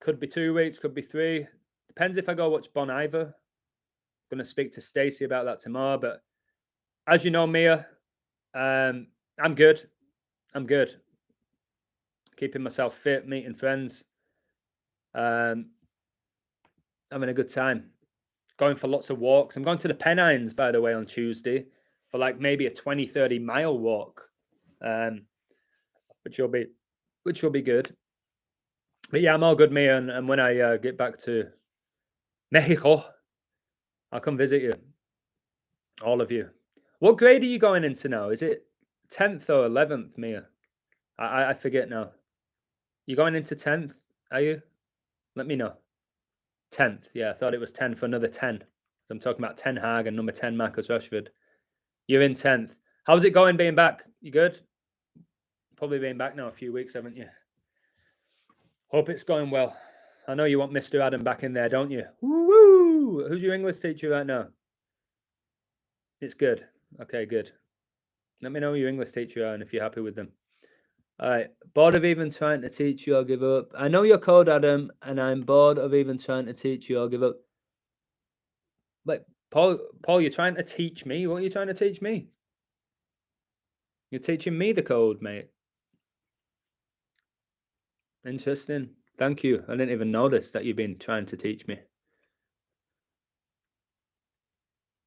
Could be 2 weeks, could be 3. Depends if I go watch Bon Iver. I'm going to speak to Stacey about that tomorrow. But as you know, Mia, I'm good. I'm good. Keeping myself fit, meeting friends. Having a good time. Going for lots of walks. I'm going to the Pennines, by the way, on Tuesday for like maybe a 20-30 mile walk, which will be good. But yeah, I'm all good, Mia. And when I get back to Mexico, I'll come visit you, all of you. What grade are you going into now? Is it 10th or 11th, Mia? I forget now. You going into 10th? Are you? Let me know. 10th. Yeah, I thought it was 10 for another 10. So I'm talking about Ten Hag and number 10, Marcus Rashford. You're in 10th. How's it going being back? You good? Probably been back now a few weeks, haven't you? Hope it's going well. I know you want Mr. Adam back in there, don't you? Woo! Who's your English teacher right now? It's good. Okay, good. Let me know who your English teacher are and if you're happy with them. All right. Bored of even trying to teach you, I'll give up. I know your code, Adam, and I'm bored of even trying to teach you, I'll give up. Like, Paul, you're trying to teach me? What are you trying to teach me? You're teaching me the code, mate. Interesting. Thank you. I didn't even notice that you've been trying to teach me.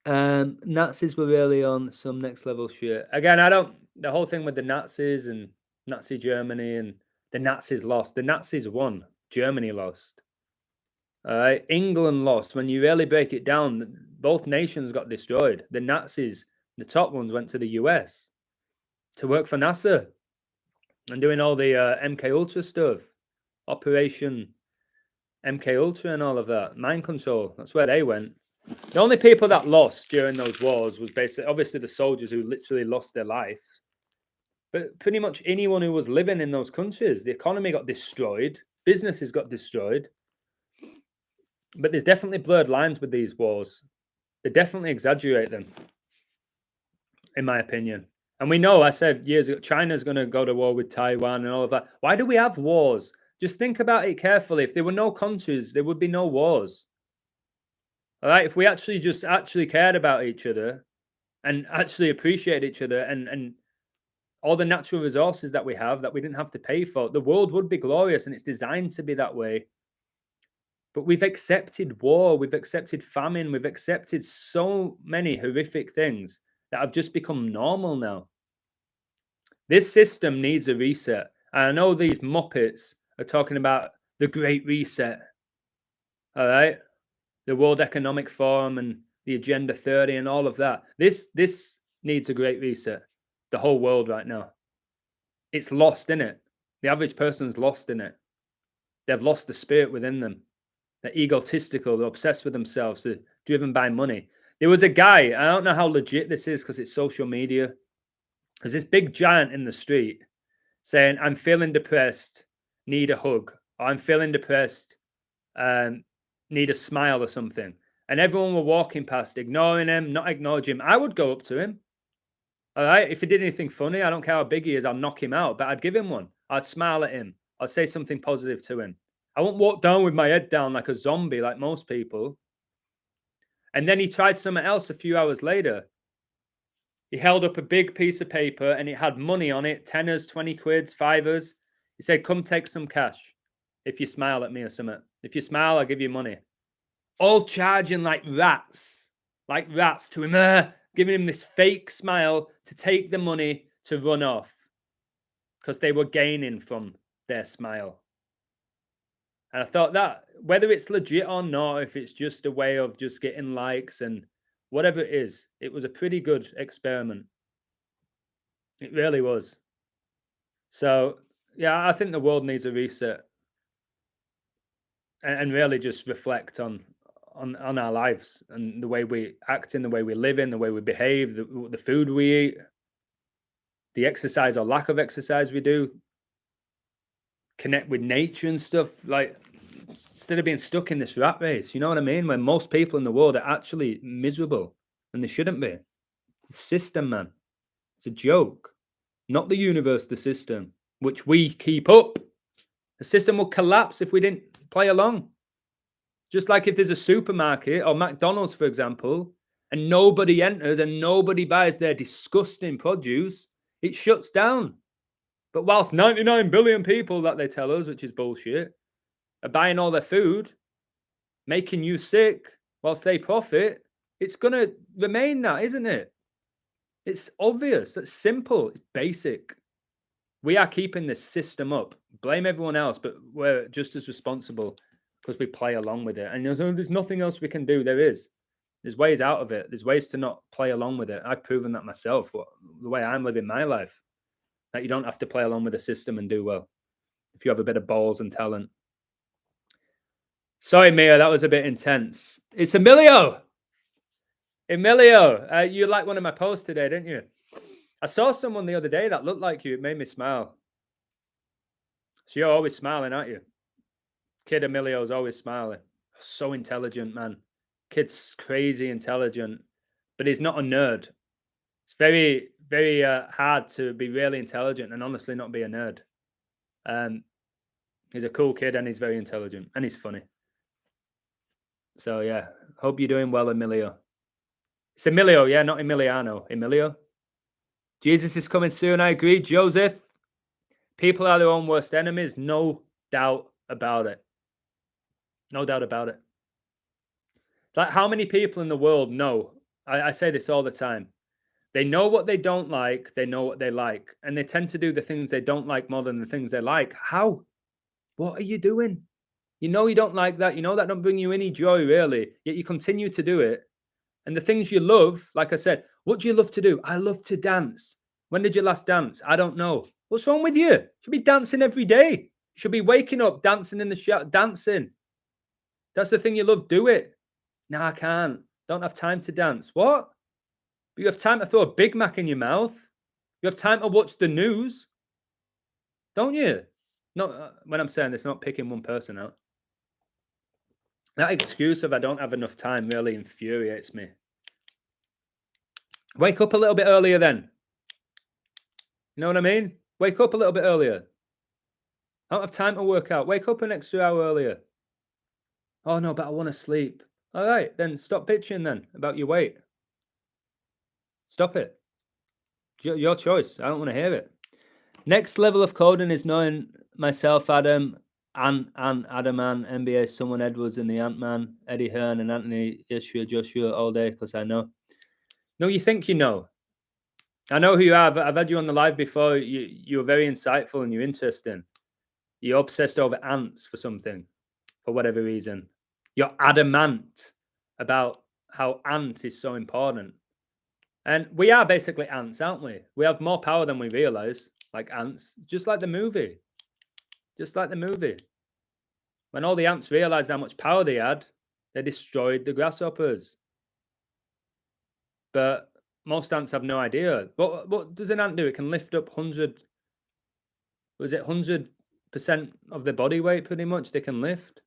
Nazis were really on some next level shit. Again, the whole thing with the Nazis and Nazi Germany and the Nazis lost. The Nazis won. Germany lost. All right. England lost. When you really break it down, both nations got destroyed. The Nazis, the top ones, went to the US to work for NASA and doing all the MK Ultra stuff, Operation MK Ultra and all of that, mind control. That's where they went. The only people that lost during those wars was basically, obviously, the soldiers who literally lost their life. But pretty much anyone who was living in those countries, the economy got destroyed, businesses got destroyed. But there's definitely blurred lines with these wars. They definitely exaggerate them, in my opinion. And we know, I said years ago, China's going to go to war with Taiwan and all of that. Why do we have wars? Just think about it carefully. If there were no countries, there would be no wars. All right. If we actually cared about each other and actually appreciate each other and all the natural resources that we have that we didn't have to pay for, the world would be glorious, and it's designed to be that way. But we've accepted war, we've accepted famine, we've accepted so many horrific things that have just become normal now. This system needs a reset. And I know these muppets are talking about the Great Reset. All right. The World Economic Forum and the Agenda 30 and all of that. This needs a great reset. The whole world right now. It's lost in it. The average person's lost in it. They've lost the spirit within them. They're egotistical. They're obsessed with themselves. They're driven by money. There was a guy, I don't know how legit this is because it's social media. There's this big giant in the street saying, I'm feeling depressed, need a hug. Or I'm feeling depressed, need a smile or something. And everyone were walking past, ignoring him, not acknowledging him. I would go up to him. All right. If he did anything funny, I don't care how big he is, I'll knock him out. But I'd give him one. I'd smile at him. I'd say something positive to him. I won't walk down with my head down like a zombie, like most people. And then he tried something else a few hours later. He held up a big piece of paper and it had money on it, tenors, 20 quids, fivers. He said, come take some cash if you smile at me or something. If you smile, I'll give you money. All charging like rats to him, giving him this fake smile to take the money to run off because they were gaining from their smile. And I thought that, whether it's legit or not, if it's just a way of just getting likes and whatever it is, it was a pretty good experiment. It really was. So, yeah, I think the world needs a reset and really just reflect on our lives and the way we act in, the way we live in, the way we behave, the food we eat, the exercise or lack of exercise we do, connect with nature and stuff, like instead of being stuck in this rat race, you know what I mean? When most people in the world are actually miserable and they shouldn't be. The system, man. It's a joke. Not the universe, the system, which we keep up. The system will collapse if we didn't play along. Just like if there's a supermarket or McDonald's, for example, and nobody enters and nobody buys their disgusting produce, it shuts down. But whilst 99 billion people that they tell us, which is bullshit, are buying all their food, making you sick whilst they profit, it's going to remain that, isn't it? It's obvious. It's simple. It's basic. We are keeping this system up. Blame everyone else, but we're just as responsible because we play along with it. And there's nothing else we can do. There is. There's ways out of it. There's ways to not play along with it. I've proven that myself, the way I'm living my life, that you don't have to play along with the system and do well if you have a bit of balls and talent. Sorry, Mia, that was a bit intense. It's Emilio. Emilio, you liked one of my posts today, didn't you? I saw someone the other day that looked like you. It made me smile. So you're always smiling, aren't you? Kid Emilio's always smiling. So intelligent, man. Kid's crazy intelligent, but he's not a nerd. It's very, very hard to be really intelligent and honestly not be a nerd. He's a cool kid and he's very intelligent and he's funny. So yeah, hope you're doing well, Emilio. It's Emilio, yeah, not Emiliano. Emilio. Jesus is coming soon. I agree, Joseph. People are their own worst enemies. No doubt about it. No doubt about it. Like, how many people in the world know? I say this all the time. They know what they don't like. They know what they like. And they tend to do the things they don't like more than the things they like. How? What are you doing? You know you don't like that. You know that don't bring you any joy, really. Yet you continue to do it. And the things you love, like I said, what do you love to do? I love to dance. When did you last dance? I don't know. What's wrong with you? You should be dancing every day. You should be waking up, dancing in the shower, dancing. That's the thing you love. Do it. No, I can't. Don't have time to dance. What? But you have time to throw a Big Mac in your mouth. You have time to watch the news. Don't you? No, when I'm saying this, not picking one person out. That excuse of I don't have enough time really infuriates me. Wake up a little bit earlier then. You know what I mean? Wake up a little bit earlier. I don't have time to work out. Wake up an extra hour earlier. Oh no, but I want to sleep. All right, then stop bitching then about your weight. Stop it. Your choice. I don't want to hear it. Next level of coding is knowing myself, Adam, and Adam and NBA, someone Edwards and the Ant-Man, Eddie Hearn and Anthony Joshua all day because I know. No, you think you know. I know who you are. I've had you on the live before. You're very insightful and you're interesting. You're obsessed over ants for something, for whatever reason. You're adamant about how ant is so important. And we are basically ants, aren't we? We have more power than we realize, like ants, just like the movie. Just like the movie. When all the ants realized how much power they had, they destroyed the grasshoppers. But most ants have no idea. What does an ant do? It can lift up 100% of their body weight pretty much they can lift.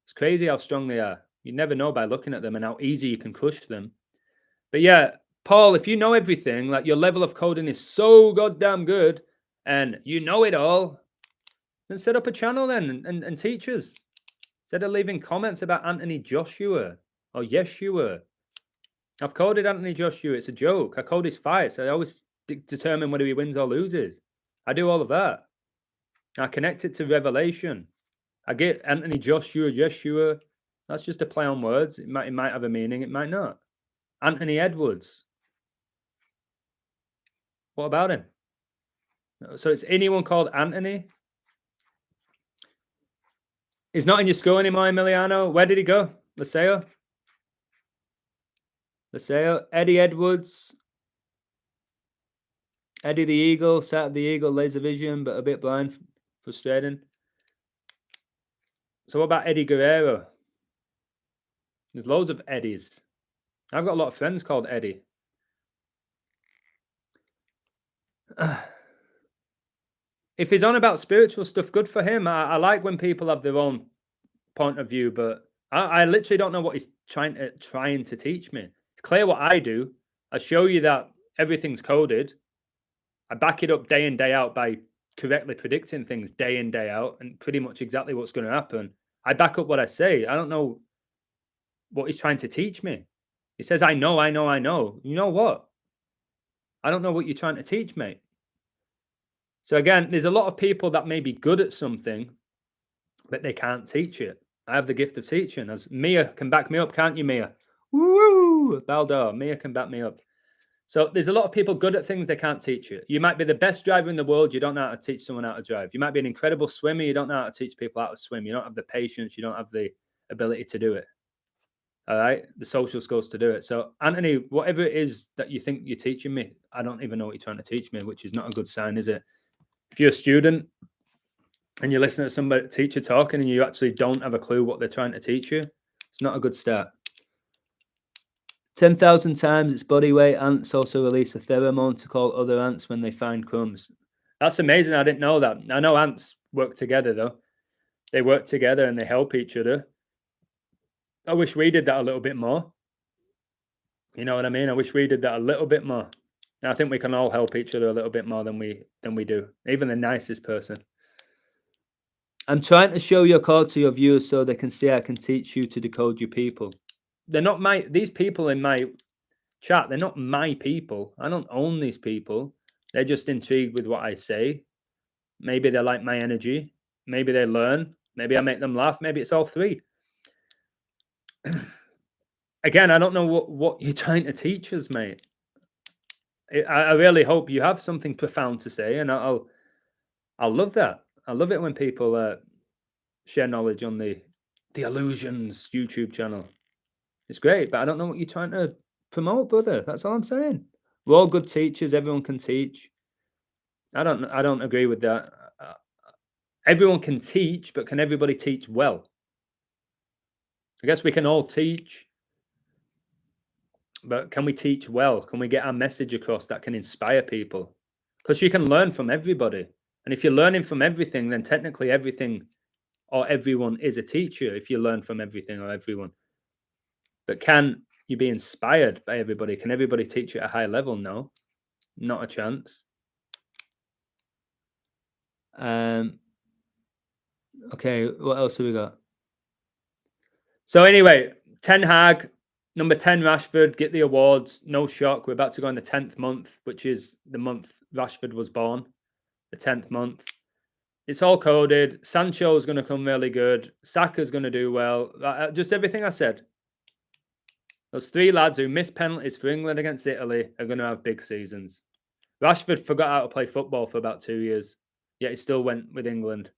It's crazy how strong they are. You never know by looking at them and how easy you can crush them. But yeah, Paul, if you know everything, like your level of coding is so goddamn good and you know it all, then set up a channel then and teach us. Instead of leaving comments about Anthony Joshua or Yeshua. I've coded Anthony Joshua. It's a joke. I code his fights. I always determine whether he wins or loses. I do all of that. I connect it to Revelation. I get Anthony Joshua, Yeshua. That's just a play on words. It might have a meaning. It might not. Anthony Edwards. What about him? So it's anyone called Anthony? He's not in your school anymore, Emiliano. Where did he go? Laseo? Eddie Edwards. Eddie the Eagle. Sat at the Eagle. Laser vision, but a bit blind. Frustrating. So what about Eddie Guerrero? There's loads of Eddies. I've got a lot of friends called Eddie. If he's on about spiritual stuff, good for him. I like when people have their own point of view, but I literally don't know what he's trying to teach me. It's clear what I do. I show you that everything's coded. I back it up day in, day out by correctly predicting things day in, day out, and pretty much exactly what's going to happen. I back up what I say. I don't know what he's trying to teach me. He says, I know. You know what? I don't know what you're trying to teach, mate. So again, there's a lot of people that may be good at something, but they can't teach it. I have the gift of teaching. As Mia can back me up, can't you, Mia? Woo! Baldo, Mia can back me up. So there's a lot of people good at things they can't teach you. You might be the best driver in the world. You don't know how to teach someone how to drive. You might be an incredible swimmer. You don't know how to teach people how to swim. You don't have the patience. You don't have the ability to do it. All right. The social skills to do it. So Anthony, whatever it is that you think you're teaching me, I don't even know what you're trying to teach me, which is not a good sign, is it? If you're a student, and you listen to somebody teacher talking and you actually don't have a clue what they're trying to teach you, it's not a good start. 10,000 times its body weight, ants also release a pheromone to call other ants when they find crumbs. That's amazing. I didn't know that. I know ants work together, though. They work together and they help each other. I wish we did that a little bit more. You know what I mean? I wish we did that a little bit more. And I think we can all help each other a little bit more than we do. Even the nicest person. I'm trying to show your code to your viewers so they can see I can teach you to decode your people. They're not these people in my chat, they're not my people. I don't own these people. They're just intrigued with what I say. Maybe they like my energy. Maybe they learn. Maybe I make them laugh. Maybe it's all three. Again, I don't know what you're trying to teach us, mate. I really hope you have something profound to say, and I'll love that. I love it when people share knowledge on the Illusions YouTube channel. It's great, but I don't know what you're trying to promote, brother. That's all I'm saying. We're all good teachers. Everyone can teach. I don't agree with that. Everyone can teach, but can everybody teach well? I guess we can all teach, but can we teach well? Can we get our message across that can inspire people? Because you can learn from everybody. And if you're learning from everything, then technically everything or everyone is a teacher if you learn from everything or everyone. But can you be inspired by everybody? Can everybody teach at a high level? No, not a chance. Okay, what else have we got? So anyway, Ten Hag, number 10 Rashford, get the awards. No shock. We're about to go in the 10th month, which is the month Rashford was born, the 10th month. It's all coded. Sancho is going to come really good. Saka's going to do well. Just everything I said. Those three lads who missed penalties for England against Italy are going to have big seasons. Rashford forgot how to play football for about 2 years, yet he still went with England.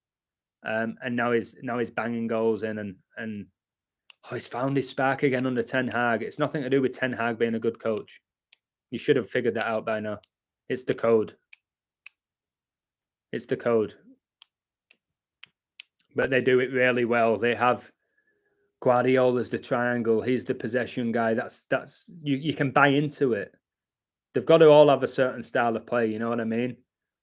And now he's banging goals in and he's found his spark again under Ten Hag. It's nothing to do with Ten Hag being a good coach. You should have figured that out by now. It's the code. It's the code. But they do it really well. They have Guardiola's the triangle. He's the possession guy. That's you can buy into it. They've got to all have a certain style of play. You know what I mean?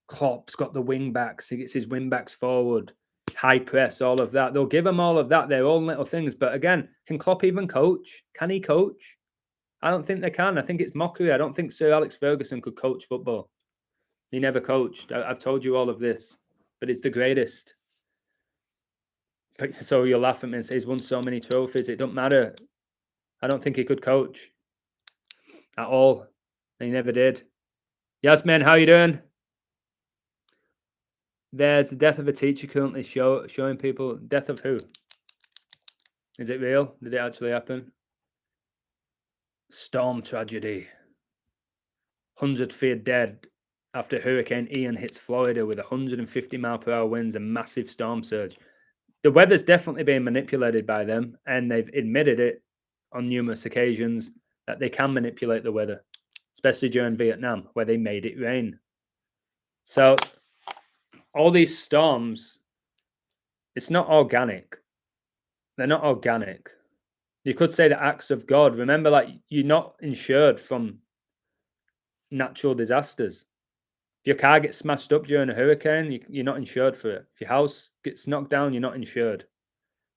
Klopp's got the wing backs. He gets his wing backs forward. High press, all of that. They'll give him all of that. They're all little things. But again, can Klopp even coach? Can he coach? I don't think they can. I think it's mockery. I don't think Sir Alex Ferguson could coach football. He never coached. I've told you all of this. But it's the greatest. So you'll laugh at me and say he's won so many trophies. It don't matter. I don't think he could coach at all. He never did. Yasmin, how you doing? There's the death of a teacher currently showing people. Death of who? Is it real? Did it actually happen? Storm tragedy. 100 feared dead after Hurricane Ian hits Florida with 150-mile-per-hour winds and massive storm surge. The weather's definitely being manipulated by them, and they've admitted it on numerous occasions that they can manipulate the weather, especially during Vietnam, where they made it rain. So all these storms, it's not organic. They're not organic. You could say the acts of God. Remember, like, you're not insured from natural disasters. If your car gets smashed up during a hurricane, you're not insured for it. If your house gets knocked down, you're not insured.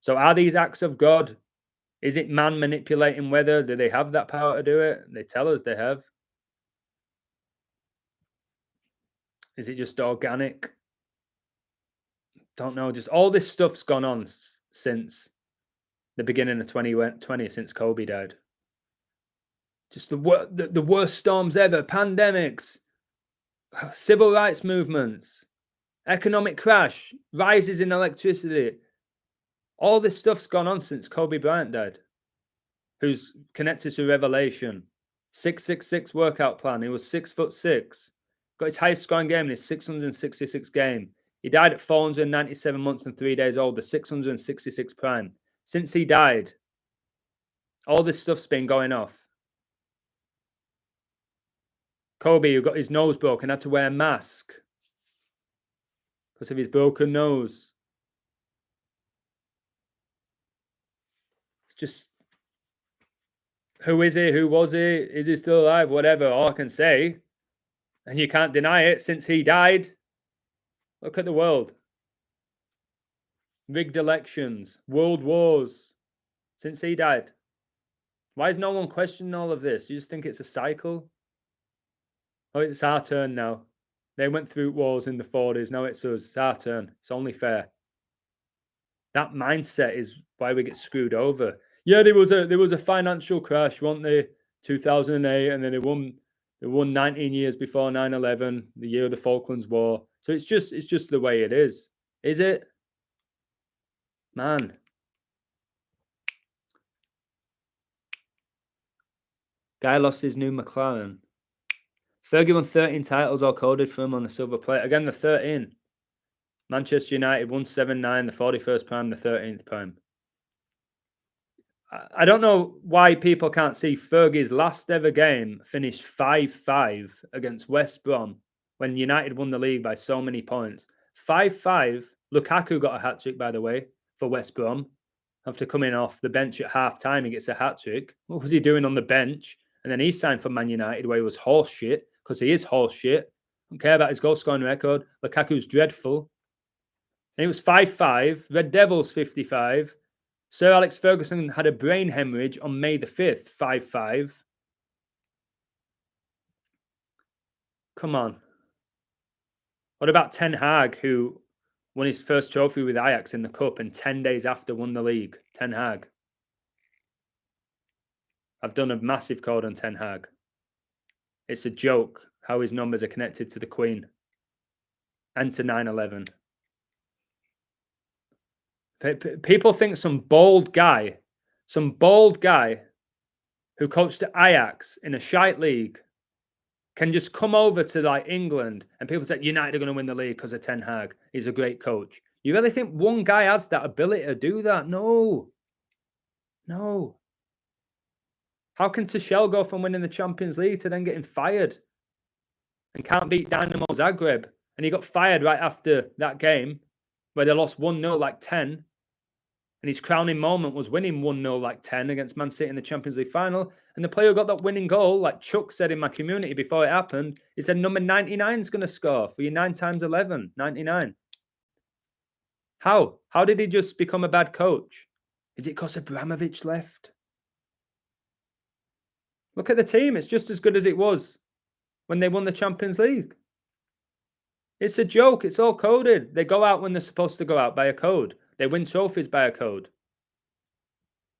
So are these acts of God? Is it man manipulating weather? Do they have that power to do it? They tell us they have. Is it just organic? Don't know. Just all this stuff's gone on since the beginning of 2020, since Kobe died. Just the worst storms ever, pandemics, civil rights movements, economic crash, rises in electricity. All this stuff's gone on since Kobe Bryant died, who's connected to Revelation. 666 workout plan. He was 6'6". Got his highest scoring game in his 666 game. He died at 497 months and 3 days old, the 666 prime. Since he died, all this stuff's been going off. Kobe, who got his nose broken, had to wear a mask. because of his broken nose. It's just, who is he? Who was he? Is he still alive? Whatever, all I can say. And you can't deny it, since he died. Look at the world. Rigged elections, world wars, since he died. Why is no one questioning all of this? You just think it's a cycle? Oh, it's our turn now. They went through wars in the 40s. Now it's us. It's our turn. It's only fair. That mindset is why we get screwed over. Yeah, there was a financial crash, wasn't there? 2008, and then they won 19 years before 9/11, the year of the Falklands War. So it's just the way it is. Is it? Man. Guy lost his new McLaren. Fergie won 13 titles, all coded for him on the silver plate. Again, the 13. Manchester United 179, the 41st prime, the 13th prime. I don't know why people can't see Fergie's last ever game finished 5-5 against West Brom when United won the league by so many points. 5-5. Lukaku got a hat-trick, by the way, for West Brom. After coming off the bench at half-time, he gets a hat-trick. What was he doing on the bench? And then he signed for Man United, where he was horse shit, because he is horse shit. Don't care about his goal-scoring record. Lukaku's dreadful. And it was 5-5. Red Devils 55. Sir Alex Ferguson had a brain hemorrhage on May the 5th, 5-5. Come on. What about Ten Hag, who won his first trophy with Ajax in the Cup and 10 days after won the league? Ten Hag. I've done a massive code on Ten Hag. It's a joke how his numbers are connected to the Queen and to 9/11. People think some bold guy who coached at Ajax in a shite league can just come over to like England, and people say United are going to win the league because of Ten Hag. He's a great coach. You really think one guy has that ability to do that? No. How can Tuchel go from winning the Champions League to then getting fired and can't beat Dynamo Zagreb? And he got fired right after that game where they lost 1-0 like 10. And his crowning moment was winning 1-0 like 10 against Man City in the Champions League final. And the player who got that winning goal, like Chuck said in my community before it happened, he said number 99 is going to score for you 9 times 11, 99. How? How did he just become a bad coach? Is it because Abramovich left? Look at the team. It's just as good as it was when they won the Champions League. It's a joke. It's all coded. They go out when they're supposed to go out by a code. They win trophies by a code.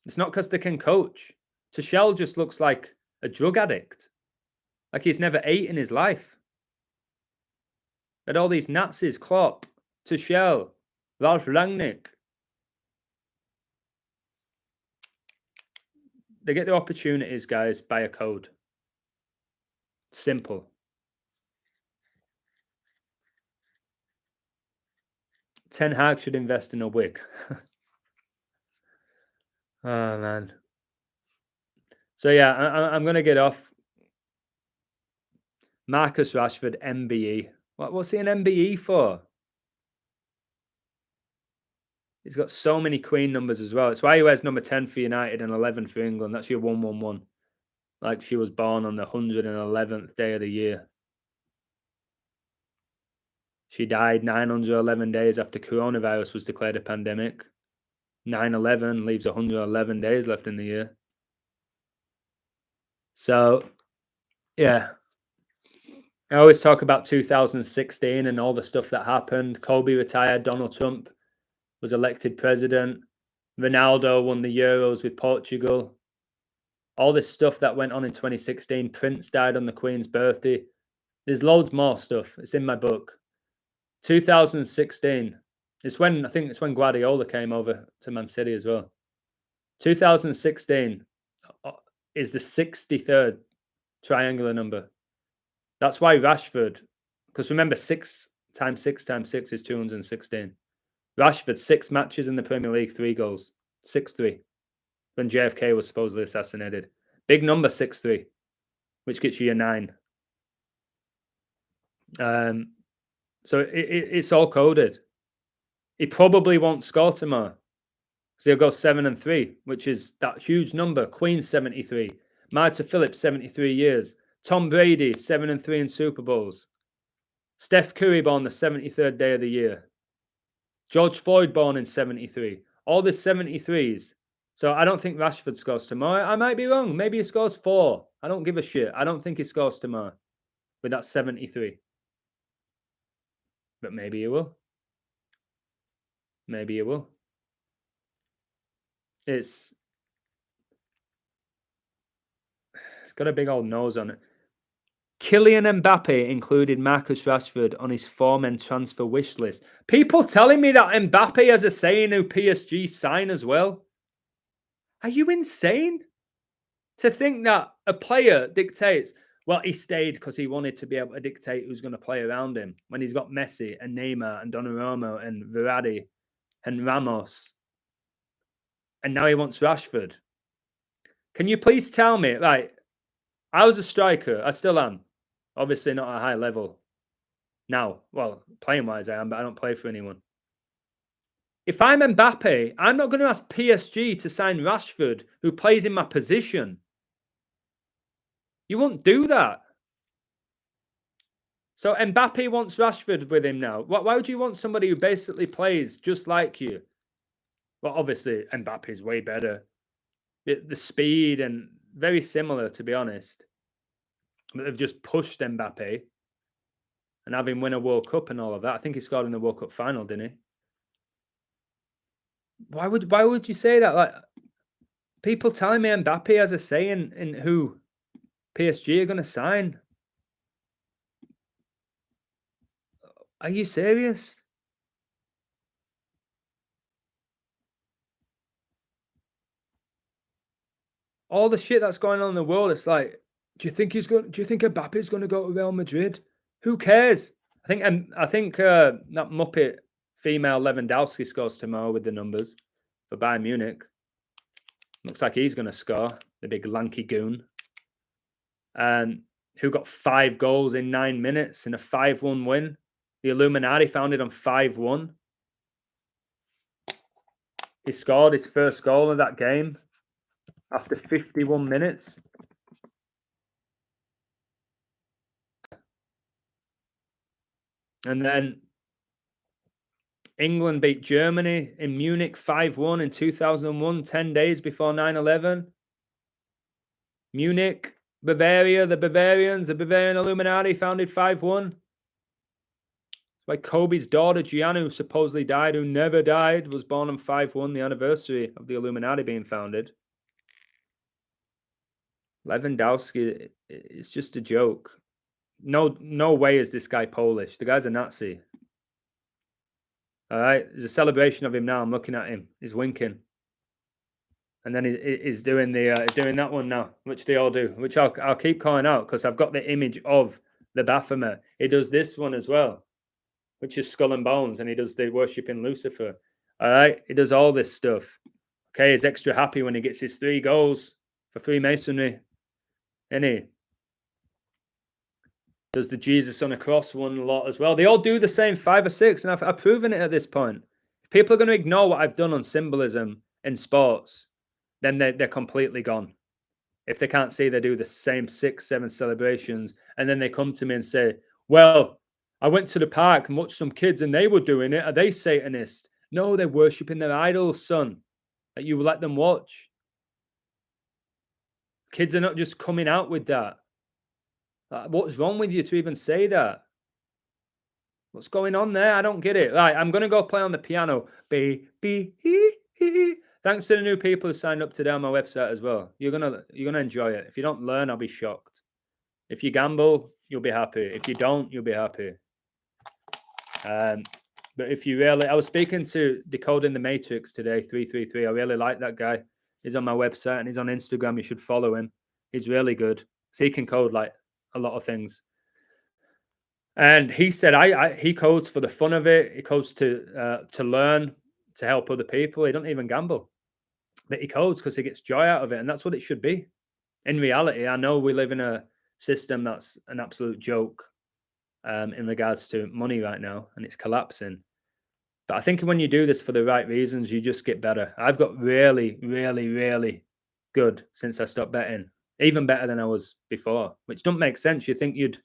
It's not because they can coach. Tuchel just looks like a drug addict. Like he's never ate in his life. But all these Nazis, Klopp, Tuchel, Ralf Rangnick, they get the opportunities, guys, by a code. Simple. Ten Hag should invest in a wig. Oh, man. So, yeah, I'm going to get off. Marcus Rashford, MBE. What's he an MBE for? He's got so many Queen numbers as well. It's why he wears number 10 for United and 11 for England. That's your 111. Like she was born on the 111th day of the year. She died 911 days after coronavirus was declared a pandemic. 9/11 leaves 111 days left in the year. So, yeah. I always talk about 2016 and all the stuff that happened. Kobe retired. Donald Trump was elected president. Ronaldo won the Euros with Portugal. All this stuff that went on in 2016. Prince died on the Queen's birthday. There's loads more stuff. It's in my book. 2016. I think it's when Guardiola came over to Man City as well. 2016 is the 63rd triangular number. That's why Rashford, because remember 6 times 6 times 6 is 216. Rashford, 6 matches in the Premier League, 3 goals. 6-3. When JFK was supposedly assassinated. Big number, 6-3, which gets you your 9. So it's all coded. He probably won't score tomorrow. So he'll go 7-3, which is that huge number. Queen 73, Marta Phillips 73 years, Tom Brady 7-3 in Super Bowls, Steph Curry born the 73rd day of the year, George Floyd born in 73. All the 73s. So I don't think Rashford scores tomorrow. I might be wrong. Maybe he scores 4. I don't give a shit. I don't think he scores tomorrow with that 73. But maybe he will. Maybe he will. It's got a big old nose on it. Kylian Mbappe included Marcus Rashford on his form and transfer wish list. People telling me that Mbappe has a say in who PSG sign as well. Are you insane? To think that a player dictates, well, he stayed because he wanted to be able to dictate who's going to play around him when he's got Messi and Neymar and Donnarumma and Verratti and Ramos. And now he wants Rashford. Can you please tell me, right, I was a striker. I still am. Obviously not at a high level now. Well, playing-wise I am, but I don't play for anyone. If I'm Mbappe, I'm not going to ask PSG to sign Rashford, who plays in my position. You won't do that. So Mbappe wants Rashford with him now. Why would you want somebody who basically plays just like you? Well, obviously, Mbappe is way better. The speed and very similar, to be honest. But they've just pushed Mbappe and have him win a World Cup and all of that. I think he scored in the World Cup final, didn't he? Why would you say that? Like, people telling me Mbappe has a say in who PSG are going to sign. Are you serious? All the shit that's going on in the world, it's like, do you think Mbappe's going to go to Real Madrid? Who cares? I think that Muppet female Lewandowski scores tomorrow with the numbers for Bayern Munich. Looks like he's going to score, the big lanky goon. And who got 5 goals in 9 minutes in a 5-1 win. The Illuminati founded on 5-1. He scored his first goal of that game after 51 minutes. And then England beat Germany in Munich 5-1 in 2001, 10 days before 9/11. Munich, Bavaria, the Bavarian Illuminati founded 5-1. Like Kobe's daughter, Gianna, who supposedly died, who never died, was born on 5-1, the anniversary of the Illuminati being founded. Lewandowski is just a joke. No way is this guy Polish. The guy's a Nazi. All right, there's a celebration of him now. I'm looking at him. He's winking. And then he's doing doing that one now, which they all do, which I'll keep calling out because I've got the image of the Baphomet. He does this one as well, which is Skull and Bones, and he does the worshiping Lucifer. All right, he does all this stuff. Okay, he's extra happy when he gets his 3 goals for Freemasonry, isn't he? Does the Jesus on a cross one a lot as well. They all do the same 5 or 6, and I've proven it at this point. If people are going to ignore what I've done on symbolism in sports, then they're completely gone. If they can't see they do the same 6, 7 celebrations, and then they come to me and say, well, I went to the park and watched some kids and they were doing it. Are they Satanists? No, they're worshipping their idols, son, that you let them watch. Kids are not just coming out with that. What's wrong with you to even say that? What's going on there? I don't get it. Right, I'm going to go play on the piano. Baby. Thanks to the new people who signed up today on my website as well. You're gonna enjoy it. If you don't learn, I'll be shocked. If you gamble, you'll be happy. If you don't, you'll be happy. But if you really, I was speaking to Decoding the Matrix today, 333. I really like that guy. He's on my website and he's on Instagram. You should follow him. He's really good. So he can code like a lot of things. And he said he codes for the fun of it. He codes to learn, to help other people. He don't even gamble, but he codes because he gets joy out of it, and that's what it should be. In reality, I know we live in a system that's an absolute joke, in regards to money right now, and it's collapsing. But I think when you do this for the right reasons, you just get better. I've got really, really, really good since I stopped betting, even better than I was before, which don't make sense. You think you'd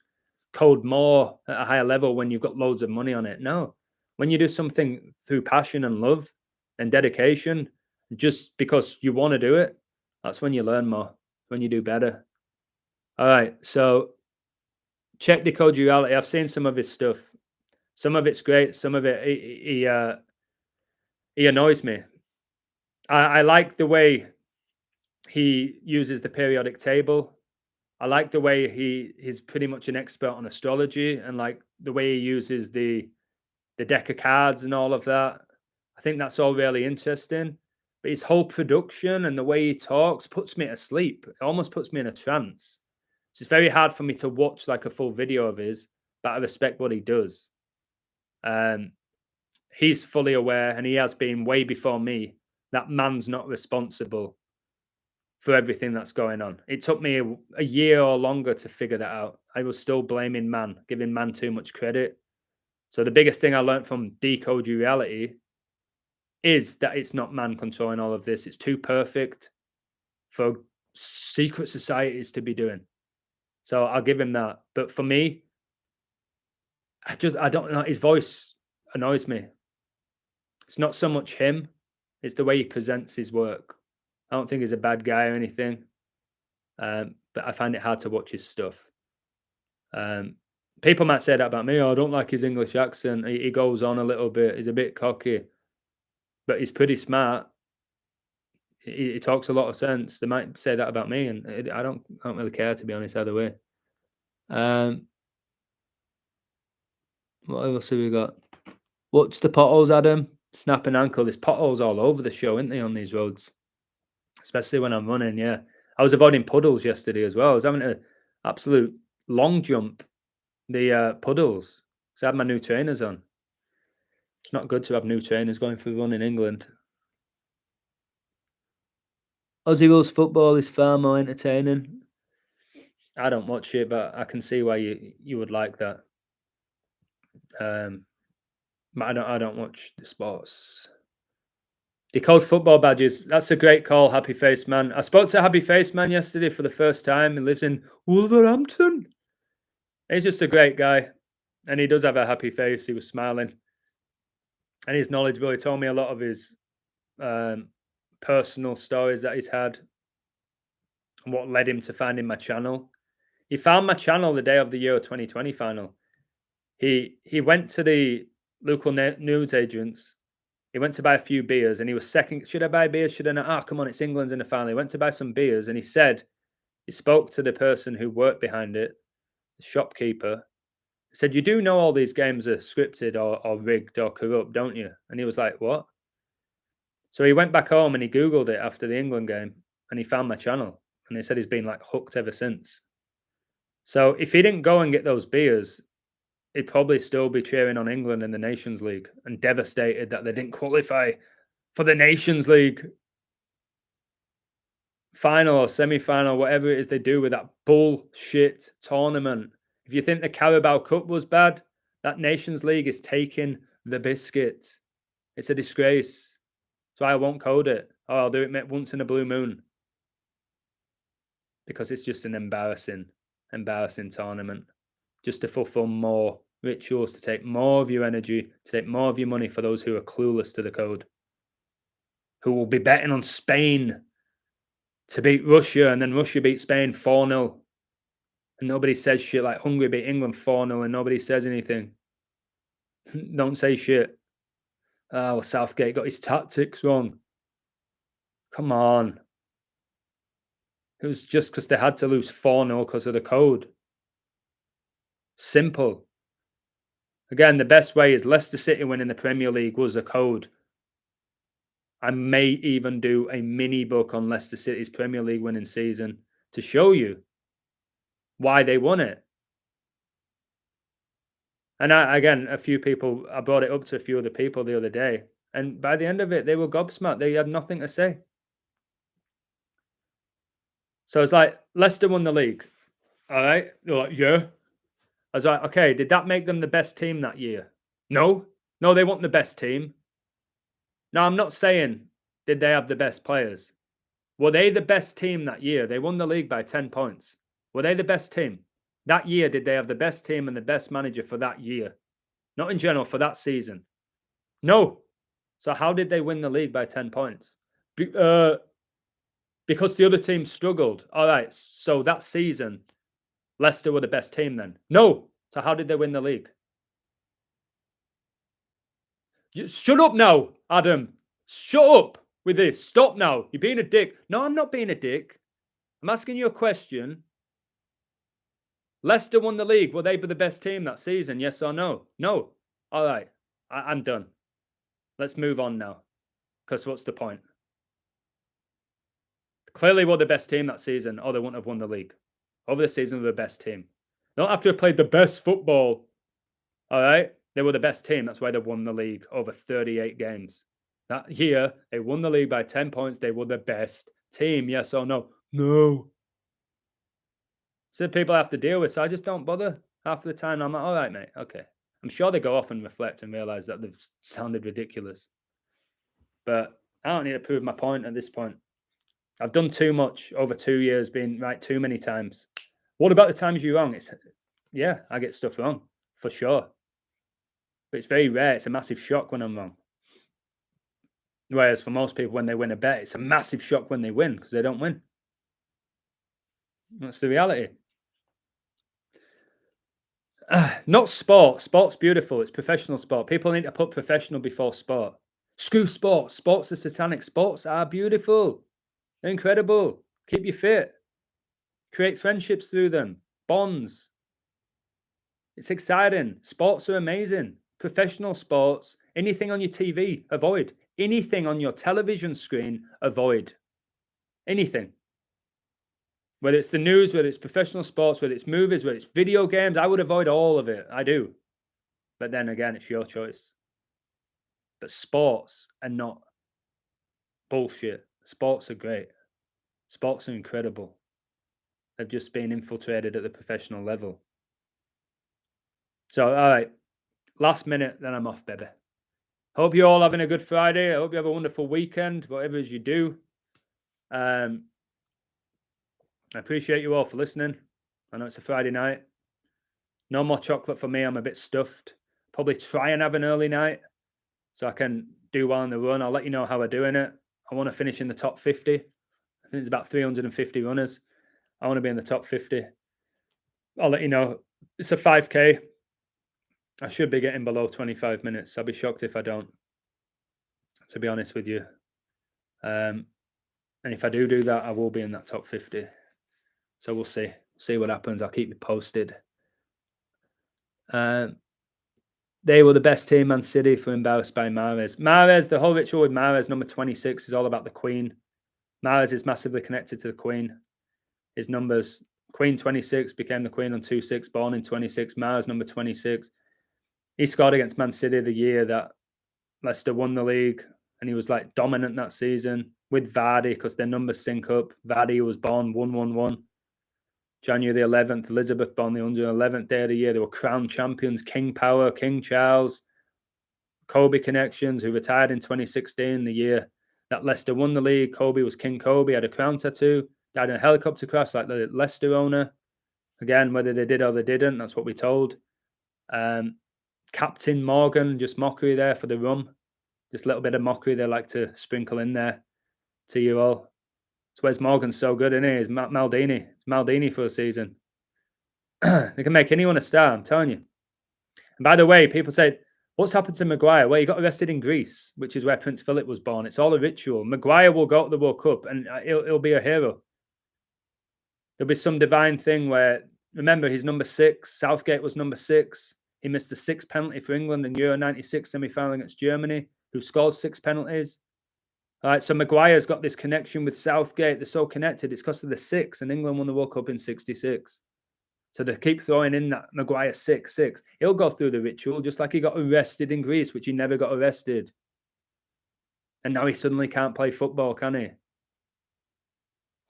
code more at a higher level when you've got loads of money on it. No, when you do something through passion and love and dedication, just because you want to do it, that's when you learn more, when you do better. All right, so check Decode Reality. I've seen some of his stuff. Some of it's great. Some of it he annoys me. I like the way he uses the periodic table. I like the way he's pretty much an expert on astrology, and like the way he uses the deck of cards and all of that. I think that's all really interesting. But his whole production and the way he talks puts me to sleep. It almost puts me in a trance. So it's very hard for me to watch like a full video of his, but I respect what he does. He's fully aware, and he has been way before me, that man's not responsible for everything that's going on. It took me a year or longer to figure that out. I was still blaming man, giving man too much credit. So the biggest thing I learned from Decode Your Reality is that it's not man controlling all of this. It's too perfect for secret societies to be doing. So I'll give him that. But for me, I don't know. His voice annoys me. It's not so much him, it's the way he presents his work. I don't think he's a bad guy or anything, but I find it hard to watch his stuff. People might say that about me. Oh, I don't like his English accent. He goes on a little bit. He's a bit cocky, but he's pretty smart. He talks a lot of sense. They might say that about me, and I don't really care, to be honest, either way. What else have we got? What's the potholes, Adam? Snap an ankle. There's potholes all over the show, isn't there, on these roads? Especially when I'm running, yeah. I was avoiding puddles yesterday as well. I was having an absolute long jump the puddles because I had my new trainers on. It's not good to have new trainers going for a run in England. Aussie rules football is far more entertaining. I don't watch it, but I can see why you would like that. But I don't watch the sports. Decode football badges. That's a great call, Happy Face Man. I spoke to Happy Face Man yesterday for the first time. He lives in Wolverhampton. He's just a great guy, and he does have a happy face. He was smiling, and he's knowledgeable. He told me a lot of his personal stories that he's had and what led him to finding my channel. He found my channel the day of the Euro 2020 final. He went to the local news agents. He went to buy a few beers, and he was second. Should I buy beers? Should I not? Ah, come on, it's England's in the final. He went to buy some beers, and he said he spoke to the person who worked behind it, the shopkeeper. He said, "You do know all these games are scripted or rigged or corrupt, don't you?" And he was like, "What?" So he went back home and he Googled it after the England game, and he found my channel. And he said he's been like hooked ever since. So if he didn't go and get those beers, he'd probably still be cheering on England in the Nations League and devastated that they didn't qualify for the Nations League final or semi-final, whatever it is they do with that bullshit tournament. If you think the Carabao Cup was bad, that Nations League is taking the biscuit. It's a disgrace. That's why I won't code it. Oh, I'll do it once in a blue moon. Because it's just an embarrassing tournament. Just to fulfill more rituals, to take more of your energy, to take more of your money for those who are clueless to the code, who will be betting on Spain to beat Russia, and then Russia beat Spain 4-0. And nobody says shit like Hungary beat England 4-0, and nobody says anything. Don't say shit. Oh, well, Southgate got his tactics wrong. Come on. It was just because they had to lose 4-0 because of the code. Simple. Again, the best way is Leicester City winning the Premier League was a code. I may even do a mini book on Leicester City's Premier League winning season to show you why they won it. And I brought it up to a few other people the other day. And by the end of it, they were gobsmacked. They had nothing to say. So it's like, Leicester won the league. All right. They're like, yeah. I was like, okay, did that make them the best team that year? No. No, they weren't the best team. Now, I'm not saying did they have the best players. Were they the best team that year? They won the league by 10 points. Were they the best team? That year, did they have the best team and the best manager for that year? Not in general, for that season. No. So how did they win the league by 10 points? Because the other team struggled. All right. So that season, Leicester were the best team then. No. So how did they win the league? Shut up now, Adam. Shut up with this. Stop now. You're being a dick. No, I'm not being a dick. I'm asking you a question. Leicester won the league. Will they be the best team that season? Yes or no? No. All right. I'm done. Let's move on now. Because what's the point? Clearly, we're the best team that season, or they wouldn't have won the league. Over the season, they're the best team. They don't have to have played the best football. All right? They were the best team. That's why they won the league over 38 games. That year, they won the league by 10 points. They were the best team. Yes or no? No. So people have to deal with. So I just don't bother. Half the time, I'm like, all right, mate. Okay. I'm sure they go off and reflect and realize that they've sounded ridiculous. But I don't need to prove my point at this point. I've done too much over 2 years, been right too many times. What about the times you're wrong? Yeah, I get stuff wrong for sure. But it's very rare. It's a massive shock when I'm wrong. Whereas for most people, when they win a bet, it's a massive shock when they win because they don't win. That's the reality. Not sport. Sport's beautiful. It's professional sport. People need to put professional before sport. Screw sport. Sports are satanic. Sports are beautiful. They're incredible. Keep you fit. Create friendships through them. Bonds. It's exciting. Sports are amazing. Professional sports. Anything on your TV, avoid. Anything on your television screen, avoid. Anything. Whether it's the news, whether it's professional sports, whether it's movies, whether it's video games, I would avoid all of it. I do. But then again, it's your choice. But sports are not bullshit. Sports are great. Sports are incredible. They've just been infiltrated at the professional level. So, all right. Last minute, then I'm off, baby. Hope you're all having a good Friday. I hope you have a wonderful weekend, whatever it is you do. I appreciate you all for listening. I know it's a Friday night. No more chocolate for me. I'm a bit stuffed. Probably try and have an early night so I can do well in the run. I'll let you know how I'm doing it. I want to finish in the top 50. I think it's about 350 runners. I want to be in the top 50. I'll let you know. It's a 5K. I should be getting below 25 minutes. I'll be shocked if I don't, to be honest with you. And if I do that, I will be in that top 50. So we'll see. See what happens. I'll keep you posted. They were the best team, Man City, for embarrassed by Mahrez. Mahrez, the whole ritual with Mahrez, number 26, is all about the Queen. Mahrez is massively connected to the Queen. His numbers, Queen 26, became the Queen on 2-6, born in 26. Mahrez, number 26. He scored against Man City the year that Leicester won the league, and he was like dominant that season with Vardy because their numbers sync up. Vardy was born 1-1-1. January the 11th, Elizabeth born the 111th day of the year. They were crowned champions, King Power, King Charles, Kobe connections, who retired in 2016, the year that Leicester won the league. Kobe was King Kobe, had a crown tattoo, died in a helicopter crash like the Leicester owner. Again, whether they did or they didn't, that's what we're told. Captain Morgan, just mockery there for the rum. Just a little bit of mockery they like to sprinkle in there to you all. It's Wes Morgan's so good, isn't he? It's Maldini. It's Maldini for a season. They can make anyone a star, I'm telling you. And by the way, people say, what's happened to Maguire? Well, he got arrested in Greece, which is where Prince Philip was born. It's all a ritual. Maguire will go to the World Cup and he'll be a hero. There'll be some divine thing where, remember, he's number 6. Southgate was number 6. He missed a 6 penalty for England in Euro 96 semi-final against Germany, who scored 6 penalties. All right, so Maguire's got this connection with Southgate. They're so connected. It's because of the 6, and England won the World Cup in 66. So they keep throwing in that Maguire 6. He'll go through the ritual, just like he got arrested in Greece, which he never got arrested. And now he suddenly can't play football, can he?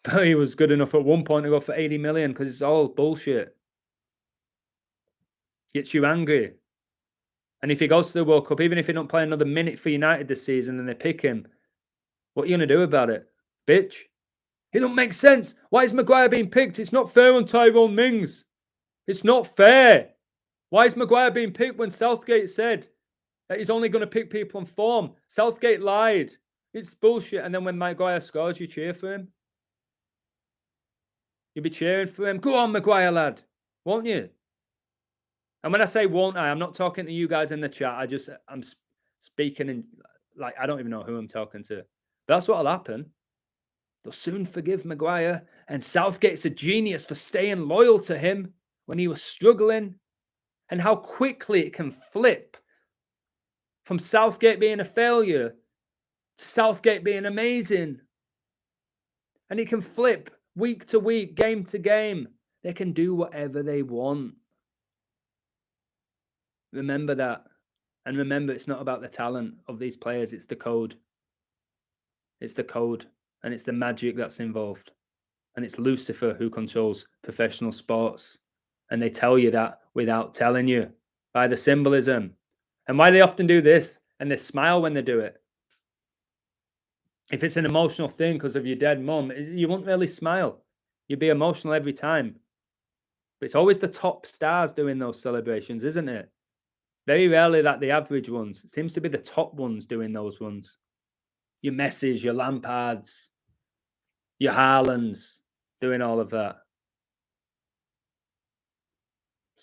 But he was good enough at one point to go for 80 million because it's all bullshit. Gets you angry. And if he goes to the World Cup, even if he don't play another minute for United this season and they pick him, what are you going to do about it? Bitch. It don't make sense. Why is Maguire being picked? It's not fair on Tyrone Mings. It's not fair. Why is Maguire being picked when Southgate said that he's only going to pick people on form? Southgate lied. It's bullshit. And then when Maguire scores, you cheer for him. You'll be cheering for him. Go on, Maguire, lad. Won't you? And when I say won't I, I'm not talking to you guys in the chat. I'm speaking in, like, I don't even know who I'm talking to. But that's what'll happen. They'll soon forgive Maguire. And Southgate's a genius for staying loyal to him when he was struggling. And how quickly it can flip from Southgate being a failure to Southgate being amazing. And it can flip week to week, game to game. They can do whatever they want. Remember that. And remember, it's not about the talent of these players. It's the code. It's the code. And it's the magic that's involved. And it's Lucifer who controls professional sports. And they tell you that without telling you by the symbolism. And why they often do this, and they smile when they do it. If it's an emotional thing because of your dead mum, you won't really smile. You'd be emotional every time. But it's always the top stars doing those celebrations, isn't it? Very rarely that the average ones. It seems to be the top ones doing those ones. Your Messis, your Lampards, your Haalands, doing all of that.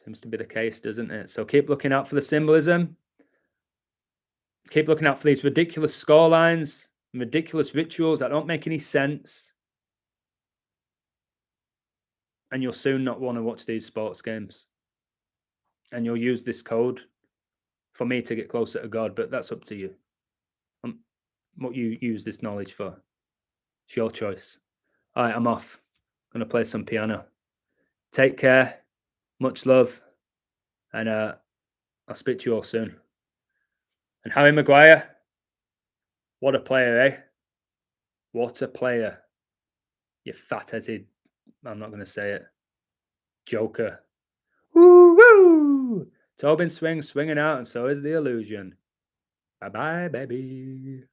Seems to be the case, doesn't it? So keep looking out for the symbolism. Keep looking out for these ridiculous scorelines and ridiculous rituals that don't make any sense. And you'll soon not want to watch these sports games. And you'll use this code for me to get closer to God, but that's up to you. What you use this knowledge for. It's your choice. All right, I'm off. I'm going to play some piano. Take care. Much love. And I'll speak to you all soon. And Harry Maguire, what a player, eh? What a player. You fat-headed, I'm not going to say it, joker. Woo-woo! Tobin swings, swinging out, and so is the illusion. Bye-bye, baby.